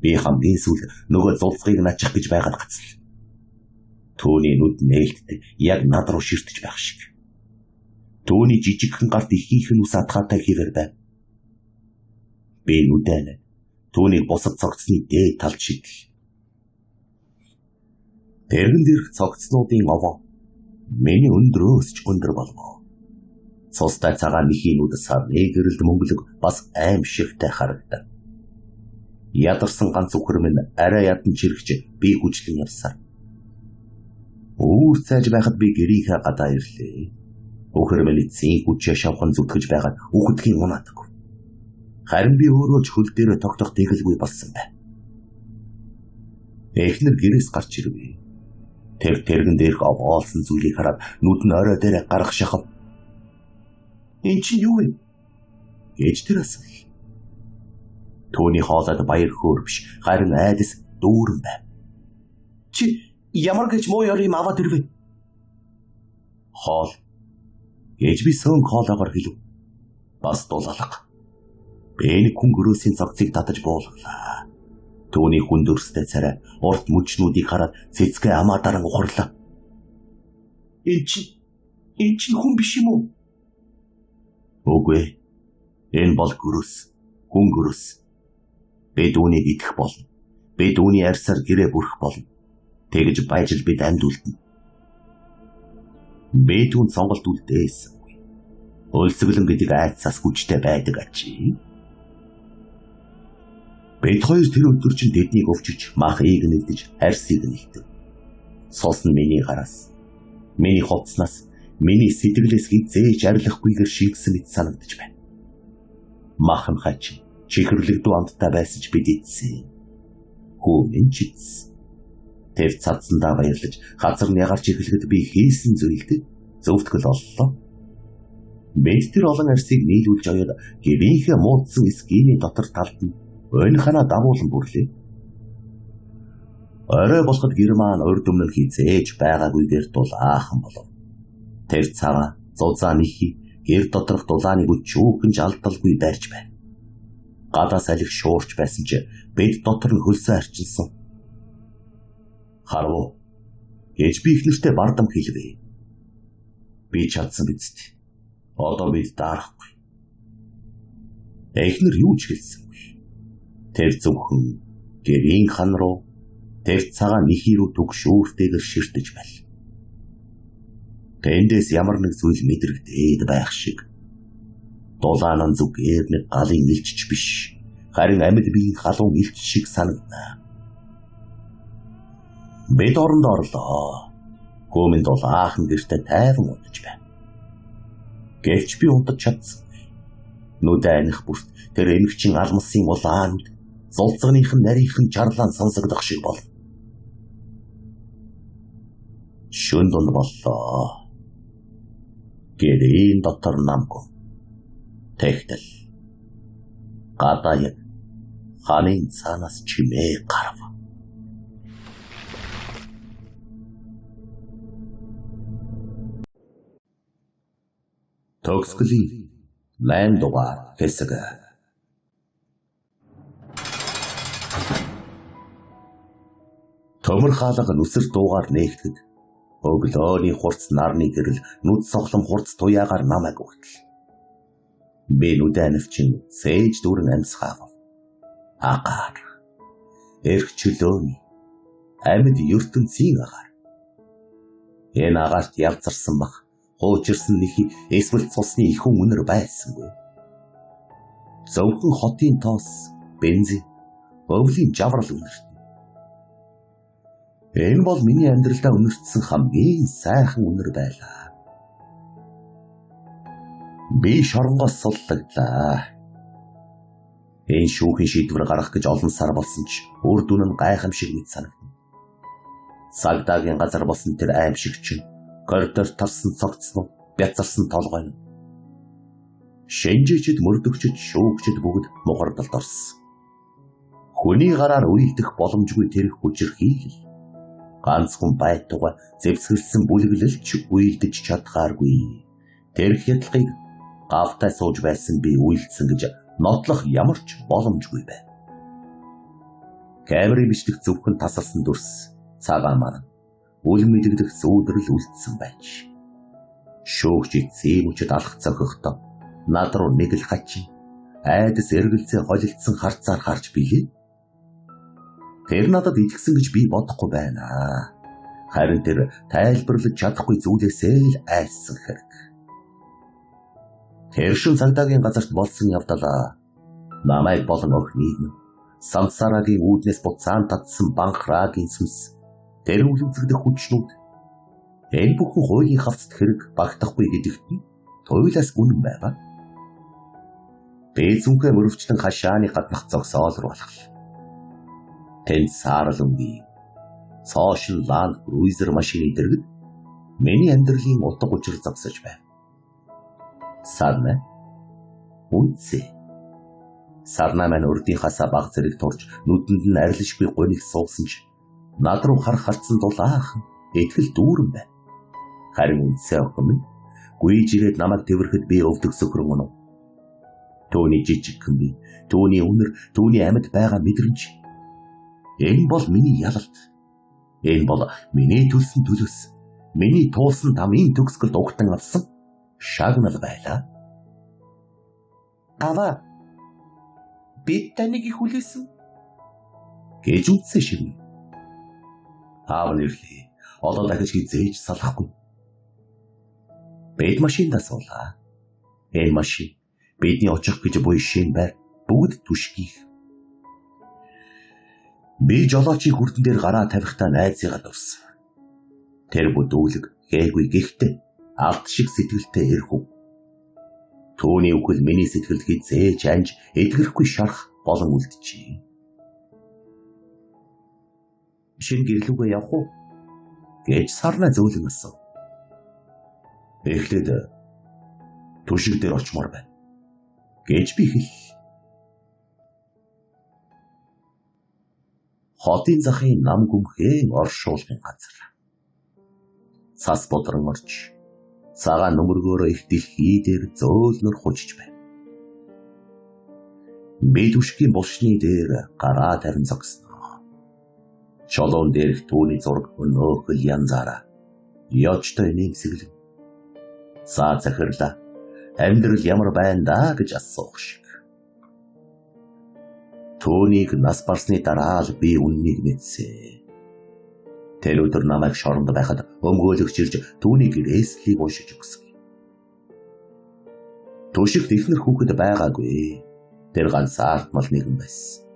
Би хамгийн сүүл нөгөө зулцгийг начих гэж байгаад гацлаа. Түүний нүд нээлттэй яг над руу ширтэж байх шиг. Түүний жижигхэн гарт ихийнхэн ус атгаатай хэвээр байна. Би нүдэн түүний бусад цогцсны дээд талд шидэл. Тэрэн дээрх цогцснуудын овоо миний өндрөөс ч өндөр болов. Цустай цагаан нэхийнүүд сарны гэрэлд мөнгөлөг бас аимшигтай харагдав. Ядарсан ганц үхэр минь арай ядан чирэгч би хүчлэн явсаар. Үүр цайж байхад би гэрийнхээ гадаа ирлээ. Өхөр миний зин хүчээ шавхан зүтгэж байгаад үхдэхийн унаадаг. Харин би өөрөө ч хөл дээрээ тогтох тэгэлгүй болсон байна. Эхнэр гэрээс гарч ирвэ. Тэр тэргэн дээрх овоолсон зүйлийг хараад нүд нь орой дээрээ гарах шахав. "Энэ чинь юу вэ?" гэж тэр асуув. Төвний хоолойд баяр хөөр биш, харин айдас дүүрэн байв. "Чи ямар гэж муу ёрим аваад ирвэ?" "Хоол" гэж би сөнг хоолоогоор хэлв. Бас дулаалга. Би нэг хүн гөрөөсийн цогцыг татаж буулгалаа. Төвний хүндөрстэй царай урт мөчнүүдийг хараад цэцгээ амаа даран ухарлаа. Энэ чинь хүн биш юм уу?" "Үгүй. Энэ бол гөрөөс. Хүн гөрөөс. Бид үүнийг идэх болно. Бид үүний арьсаар гэрээ бүрэх болно. Тэгж байж л бид амьд үлдэнэ." Би түүнд сонголт үлдээсэнгүй. Өлсгөлэн гэдэг айцаас хүчтэй байдаг ачи. Бид хоёр тэр өдөр чинь тэднийг өвчиж, мах игнэлдэж, арьсыг нэгтэв. Сус нь миний гараас, миний хувцснаас, миний сэтгэлээс хизээж арилахгүйгээр шигсэн мэт санагдаж байна. Махан хачин, чихэрлэгдүү амттай байсан ч бид идсэн. Хүмүн чидсэн. Тэр цадсандаа баярлаж, газар нь ягарч эхлэхэд би хийсэн зүйлд зөвтгөл оллоо. Бид тэр олон арсыг нийлүүлж оёод гэрийнхээ муудсан эсгийний дотор талд нь ойн ханаа давуулан бүрлээ. Орой болоход гэр маань урд өмнө нь хизээж байгаагүйгээр дулаахан болов. Тэр цагаан, зузаан ихий гэр доторх дулааныг өчүүхэн жалдалгүй барьж байна. Гадаа салхи шуурч байсан ч бид дотор нь хөлсөө арчилсан. "Харав" гэж би их нэртэй бардам хэлвэ. "Би чадсан биз дээ. Одоо бид даарахгүй." Эхнэр юу ч хэлсэнгүй. Тэр зөвхөн гэрийн хан руу, тэр цагаан ихий рүү түгшүүртэйгээр ширтэж байл. Тэндээс ямар нэг зүйл мэдрэгдээд байх шиг. Дулаан нь зүгээр нэг галын илчч биш, харин амьд биеийн халуун илч шиг санагна. Бид оронд орлоо. Гүмэн дулаахан гэртээ тайван унтаж байна. Гэвч би унтаж чадсангүй. Нүд айнах бүрт тэр эмгчин алмсын улаан нүд зулцгных нь нарийнхан чарлаан сонсогдох шиг бол. Шөнө дунд боллоо. Гэрийн дотор намгүй. Тэгтэл гадаа яг ханын цаанаас чимээ гарав. Төгсгөлийн 8 дугаар хэсэг. Төмөр хаалга нүсэр дуугаар нээгдэхэд өглөөний хурц нарны гэрэл нүд соглом хурц туяагаар намайг өгтөл. Би нүдэнвчин сээж дүүрэн амьсгаав. Агаар эрх чөлөөний амьд ертөнцийн агаар. Энэ агаарт явцарсан бах хуучирсан нэхий эсвэл цусны их үнэр байсангүй. Зөвхөн хотын тоос, бензин, өвлийн жаврал үнэрт. Энэ бол миний амьдралдаа үнэртсэн хамгийн сайхан үнэр байлаа. Би шоронгоос суллагдлаа. Энэ шүүхийн шийдвэр гаргах гэж олон сар болсон ч үр дүн нь гайхамшиг мэт санагдана. Цагдаагийн газар болсон тэр аимшигч нь коридор тарсан цогцсон, бяцарсан толгой нь. Шинжээчд, мөрдөгчд, шүүгчд бүгд мухардалд орсон. Хүний гараар үйлдэх боломжгүй тэр хүчирхийлэл ганцхан байтугай зэвсгэлсэн бүлэглэлч үйлдэж чадхааргүй. Тэр хятлагыг гавтай сууж байсан би үйлдсэн гэж нотлох ямар ч боломжгүй байв. Камерын бичлэг зөвхөн тасарсан дүрс, цагаан маань үл мэдэгдэх сүүдрэл үлдсэн байж. Шүүгч эцсийн мөчөд алах цохихдоо над руу нэг л хачин айдас эргэлзээ голилдсан харцаар харж билээ. Тэр надад итгэсэн гэж би бодохгүй байна. Харин тэр тайлбарлаж чадахгүй зүйлээсээ л айсан хэрэг. Тэр шин цагдаагийн газарт болсон явдалаа. Намайг болон охиныг сансарагийн үүднээс буцаан татсан банхраагийн сүнс, тэр үлэмцэгдэх хүчнүүд Энэ бүхэн хуулийн хавцад хэрэг багтахгүй гэдэгт нь туйлаас үнэн байгаа. Бэзүнхэ мөрөвчлэн хашааны гаднах зогсоол руу алхав. Тэнд саарлангийн цоошин Land Cruiser машины дэргэд миний амьдралын утга учир зогсож байв. Сарна үнцээ. Сарна маань урдынхаасаа баг зэрэг турж нүдэнд нь арилжгүй гоник суусан ч над руу харцсан дулаахан итгэл дүүрэн байв. Харин үнцээ охин минь гүйж ирээд намайг тэрхэд би өвдөг сөхрөн өнө. Төвний жижигхэн би, түүний үнэр, түүний амьд байгаа мэдрэмж. Энэ бол миний ялалт. Энэ бол миний төлсөн төлөөс, миний туулсан тамийн төгсгөлд угтан авсан шагнал байлаа. Ава, би таныг их хүлээсэн. Гэж үтсэн ширнэ. Аав нэрлээ. Одоо дахиж хизээж салахгүй. Бид машиндаа суулаа. Энэ машин бидний очих гэж буй шин байр бүгд түшгийх. Би жолоочийн хүрдэн дээр гараа тавихтаа найзыгаа дурсан. Тэр бүдүүлэг гээгүй гэхдээ алт шиг сэтгэлтэй эрхв. Төвний үхэл миний сэтгэлд хизээж анж эдгэрхгүй шарах болон үлджээ. Шинэ гэрлүүгээ явах уу? Гэж Сарна зөөлөн асуув. Эхлээд түшиг дээр очмоор байна. Гэж би хэллээ. Хотын захын нам гүмхэн оршуулгын газар. Цас бодрон орж, цагаан нөмөргөөрөө их дэлхий дээр зөөлнөр хужиж байв. Би түшгийн булшны дээр гараа тавин зогсноо. Чолоон дээрх түүний зураг өнөөхөл янзаараа ёжтой нэмсэглэн. За захирлаа. Амьдрал ямар байна даа гэж асуух шиг. Түүнийг нас барсны дараа л би үннийг мэдсэн. Тэр өдөр намайг шоронд байхад өмгөөлөгч ирж түүнийг рейслийг уншиж өгсөн. Түшигт ихнэр хүүхэд байгаагүй. Тэр ганц артмал нэгэн байсан.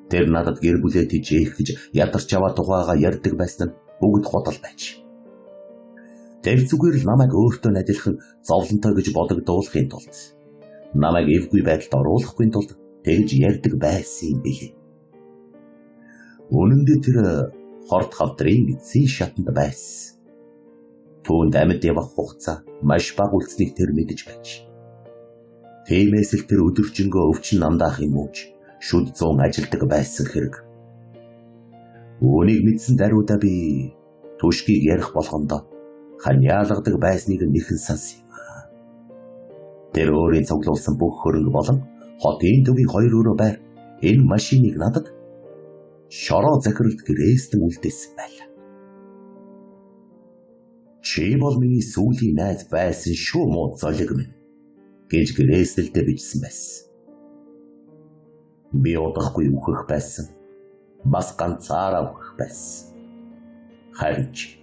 Тэр надад гэр бүлээ тижээх гэж ядарч аваа тухайга ярьдаг байсан нь бүгд готол байж. Тэр зүгээр л намайг өөртөө адилхан зовлонтой гэж бодогдуулахын тулд, намайг эвгүй байдалд оруулахгүй тулд тэгж ярьдаг байсан юм билээ. Үнэн дээр тэр хорт хавдрын эцсийн шатанд байсан. Түүнд амьд явах хугацаа маш бага үлдсэнийг тэр мэдэж байж. Тиймээс л тэр өдөржингөө өвчин намдаах юм ууж шүд зуун ажилдаг байсан хэрэг. Үүнийг мэдсэн даруйда би түшгийг ярих болгондоо ханяалагдаг байсныг нэхэн санс юм. Тэр өөрийн цуглуулсан бүх хөрөнгө болон хотын төвийн 2 өрөө байр энэ машиныг надад шороо захиралд гэрээстэн үлдээсэн байлаа. Чи бол миний сүүлийн найз байсан шүү муу золиг минь гэж гэрээсэлдээ бичсэн байсан. Би удахгүй үхэх байсан. Бас ганцаараа үхэх байсан. Харин чи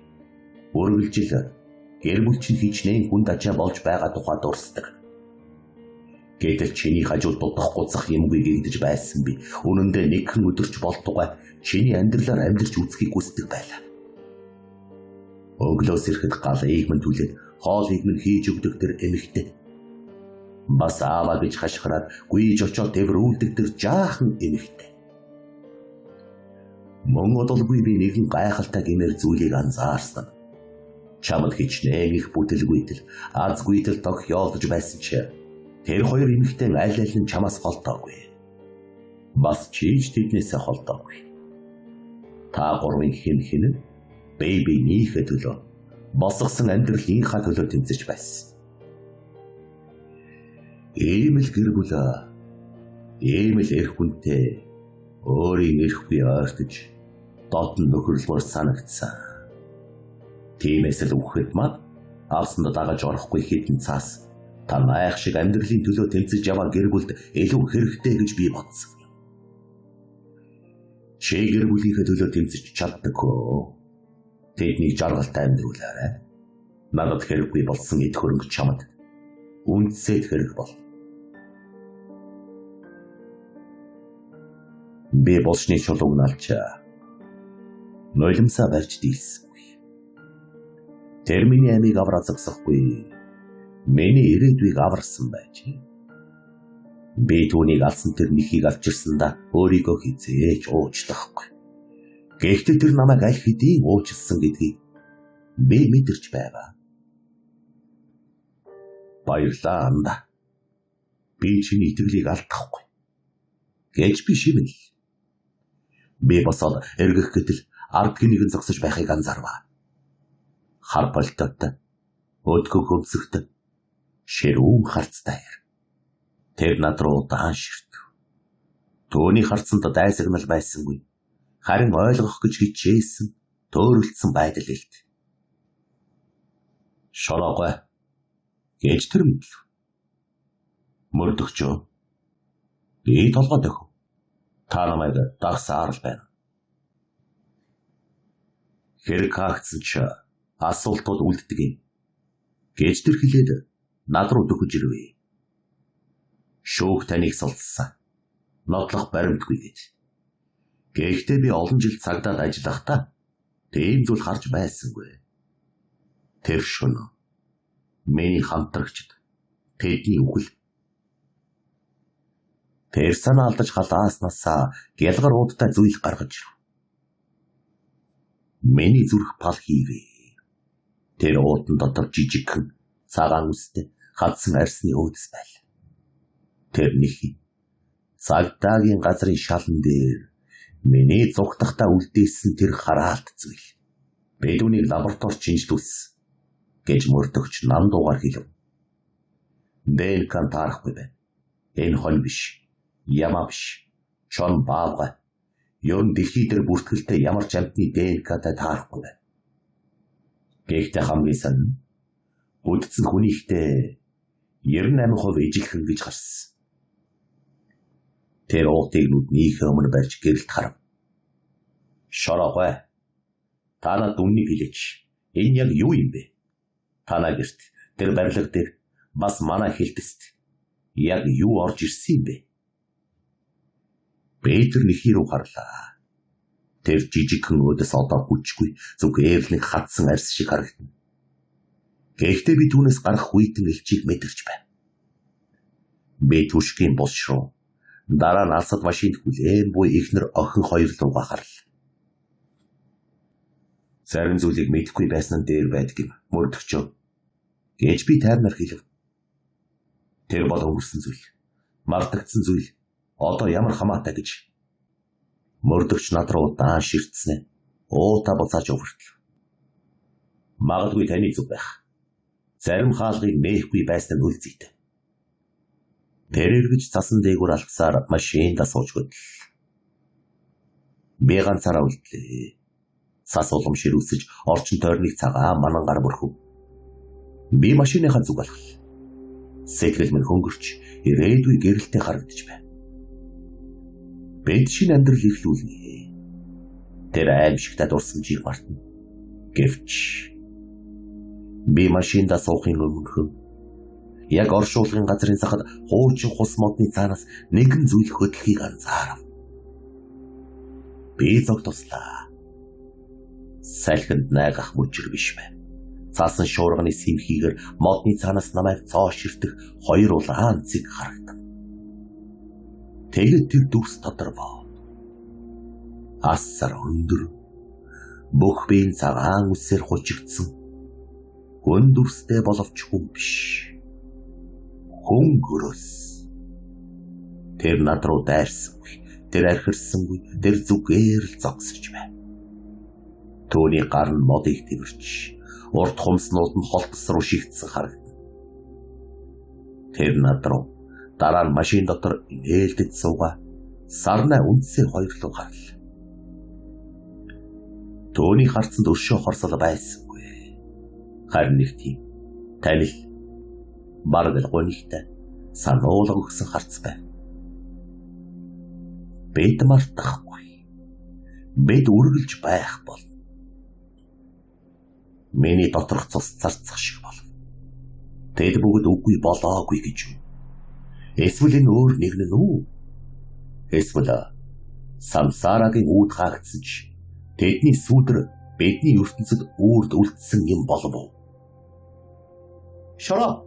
үргэлжил гэр бүл чинь хичнээн хүнд ачаа болж байгаа тухай дурсдаг. Гэтэл чиний хажууд дутах гуцах юмгүй гэгдэж байсан би үнэндээ нэгэн өдөрч болтугай чиний амьдралаар амьдарч үзхийг хүсдэг байлаа. Өглөөс ирэхэд галыг минь түлээд хоолыг минь хийж өгдөг тэр эмэгтэй. Бас ааваа гэж хашгираад гүйж очоод тэврүүлдэг тэр жаахан эмэгтэй. Мөн одолгүй би нэгэн гайхалтай гэмээр зүйлийг анзаарсан. Чамд хичнээн их бүтэлгүйтэл азгүйтэл тохиолдож байсан ч тэр хоёр эмэгтэй аль аль нь чамаас холтоогүй. Бас чийж тэднээсээ холтоогүй. Та гурвын хэн бэбинийхээ төлөө босгосон амьдралынхаа төлөө тэмцэж байсан. Ийм л гэр бүл ийм л эрх хүнтэй өөрийн эрхгүй ойртож дотн нөхөрлөөр санагдсан. Тиймээс л үхэхэд мад авсанд дагаж орохгүй хитэн цаас та найх шиг амьдралын төлөө тэмцэж яваа гэр бүлд илүү хэрэгтэй гэж би бодсон. Чи гэр бүлийнхээ төлөө тэмцэж чаддаггүй. Тэднийг жаргалтай амьдруулаарай. Надад хэрэггүй болсон эд хөрөнгө чамд үнцэд хэрэг бол. Би болсны чулууг налчаа. Нойломсаа барьж дийлсэнгүй. Тэр миний амийг авраа зогсохгүй. Миний ирээдүйг аварсан байж. Би түүнийг алсан тэр нэхийг авч ирсэндаа өөрийгөө хизээж уучлахгүй. Гэхдээ тэр намайг аль хэдийн уучлсан гэдгийг би мэдэрч байгаа. Баярлалаа анда. Би чиний итгэлийг алдахгүй. Гэж би шивнэ. Би босоод эргэх гэтэл ард гинэгэн зогсож байхыг анзаарваа. Хар пальтотой, өдгөө хөмсөгтэй, ширүүн харцтай. Тэр над руу удаан ширтв. Төвний харцанд дайсагнал байсангүй. Харин ойлгох гэж хичээсэн, төөрөлдсөн байдал илт. Шороогой гэж тэр мэдлв. Мөрдөгчөө. Би толгой дөхөв. Та намайг дагсаар л байна. Хэрэг хаагдсан ч асуултууд үлддэг юм. Гэж тэр хэлээд над руу дөхөж ирвэ. Шүүх таныг солдсон. Нотлох баримтгүй гэж. Гэхдээ би олон жил цагдаад ажиллахдаа тийм зүйл харж байсангүй. Тэр шөнө миний хамтрагчд тэдний үхэл. Тэр санаа алдаж халааснасаа гялгар уудтай зүйл гаргаж ирв. Миний зүрх пал хийвэ. Тэр уудан дотор жижигхэн цагаан үстэй хадсан арсны өөдөс байл. Тэр нэхий цагдаагийн газрын шалан дээр миний зүгтахтаа үлдээсэн тэр хараалт зүйл. Би түүнийг лабораторид шинжилүүлсэн гэж мөрдөгч нандуугаар хэлв. ДНК таарахгүй байна. Энэ хон биш. Ямаа биш. Чон баавга. Ён дэлхий дээр бүртгэлтэй ямар ч амьтны ДНК-тай таарахгүй байна. Гэхдээ хамгийн сайн үдцэн хүнийхтэй 98% ижилхэн гэж гарсан. Тэр уутыг нүднийхээ өмнө барьж гэрэлт харав. Шороогой. Та надад үннийг хэлээч. Энэ яг юу юм бэ? Танаа гэрт тэр барилга дээр бас манай хэлтэст яг юу орж ирсэн юм бэ? Петр нэхий рүү харлаа. Тэр жижигхэн өөдөөс одоо хүчгүй зүгээр л хатсан арьс шиг харагдана. Гэхдээ би түүнээс гарах хүйтэн элчийг мэдэрч байна. Би түшгийн бус руу дараа нь алсад машинд хүлээн буй ихнэр охин хоёр руугаа харлаа. Зарим зүйлийг мэдэхгүй байсан нь дээр байдаг юм. Мөрдөгчөө. Гэж би тайвнаар хэлв. Тэр бол өнгөрсөн зүйл. Мартагдсан зүйл. Одоо ямар хамаатай гэж. Мөрдөгч над руу удаан ширтснэ. Уута буцааж өвөртлөө. Магадгүй таны зүг байх. Зарим хаалгыг нээхгүй байсан нь үлзийтэй. Тэр эргэж цасан дээгүүр алгасаар машинда сууж хөдөл. Би ганцаараа үлдлээ. Цас улам ширүүсэж орчин тойрныг цагаан манангаар бүрхв. Би машиныхаа зүг алхал. Сэтгэл минь хөнгөрч ирээдүй гэрэлтэй харагдаж байна. Бид шинэ амьдрал эхлүүлнэ. Тэр аимшигтай дурсан жиг мартна. Гэвч би машинда суухын өмнөхөн яг оршуулгын газрын сахад хуучин хус модны цаанаас нэгэн зүйл хөдлөхийг анзаарав. Би зог туслаа. Салхинд найгах мөчр биш байна. Цаасан шуурганы сэмхийгээр модны цаанаас намайг цооширтэх хоёр улаан цэг харагдав. Тэгээд тэр дүрс тодорвоо. Асар өндөр бүх биеийн цагаан үсээр хулжигдсан хүн дүрстэй боловч хүн биш. Хүн гөрөөс. Тэр над руу дайрсангүй, тэр архирсангүй, тэр зүгээр л зогсож байна. Төвний гар нь модыг тэрч, урд хумснууд нь холтос руу шигдсэн харагдана. Тэр над руу дараа нь машин дотор нээлтэд сууга сарнай үндсээ хоёр руу гарлаа. Төвний харцанд өшөө хорсол байсангүй. Харин нэг тийм танил бараг л гонигтай сануулга өгсөн харц байв. Бид мартахгүй. Бид үргэлж байх бол. Миний доторх цус зарцах шиг болов. Тэд бүгд үгүй болоогүй гэж юу? Эсвэл энэ өөр нэгэн нь үү? Эсвэл самсарагийн үүд хаагдсан ч тэдний сүдэр бидний ертөнцид үрд үлдсэн юм болов уу? Шороо.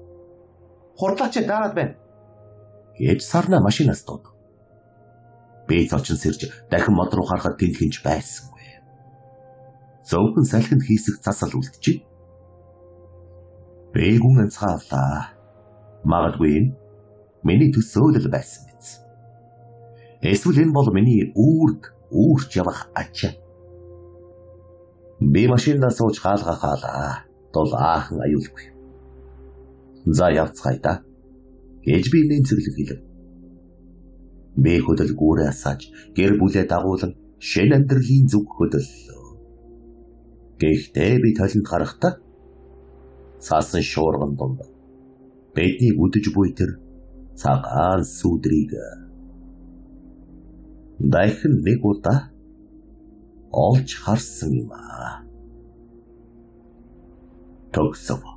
Хурдлаач дараад байна. Гэж Сарна машинаас дууд. Би цочин сэрж дахин мод руу харахад тэнд хинч байсангүй. Зөвхөн салхинд хийсэх засал үлдчихэ. Би гүн анцгаавлаа. Магадгүй энэ миний төсөөлөл байсан биз. Эсвэл энэ бол миний үрж явах ачаа. Би машинаас сууж хаалгаа. Тул аахан аюулгүй. За явцгаая да. Гэж би нэмцэрлэг хэлв. Би хөдөл гүүрээ асааж гэр бүлээ дагуулan шин амьдралын зүг хөдөллөө. Гэхдээ би толинд гарахдаа цаасан шуурган дунд бидний үдэж буй тэр цагаан сүдрийг дахин нэг удаа олж харсан юм аа. Төгсөв.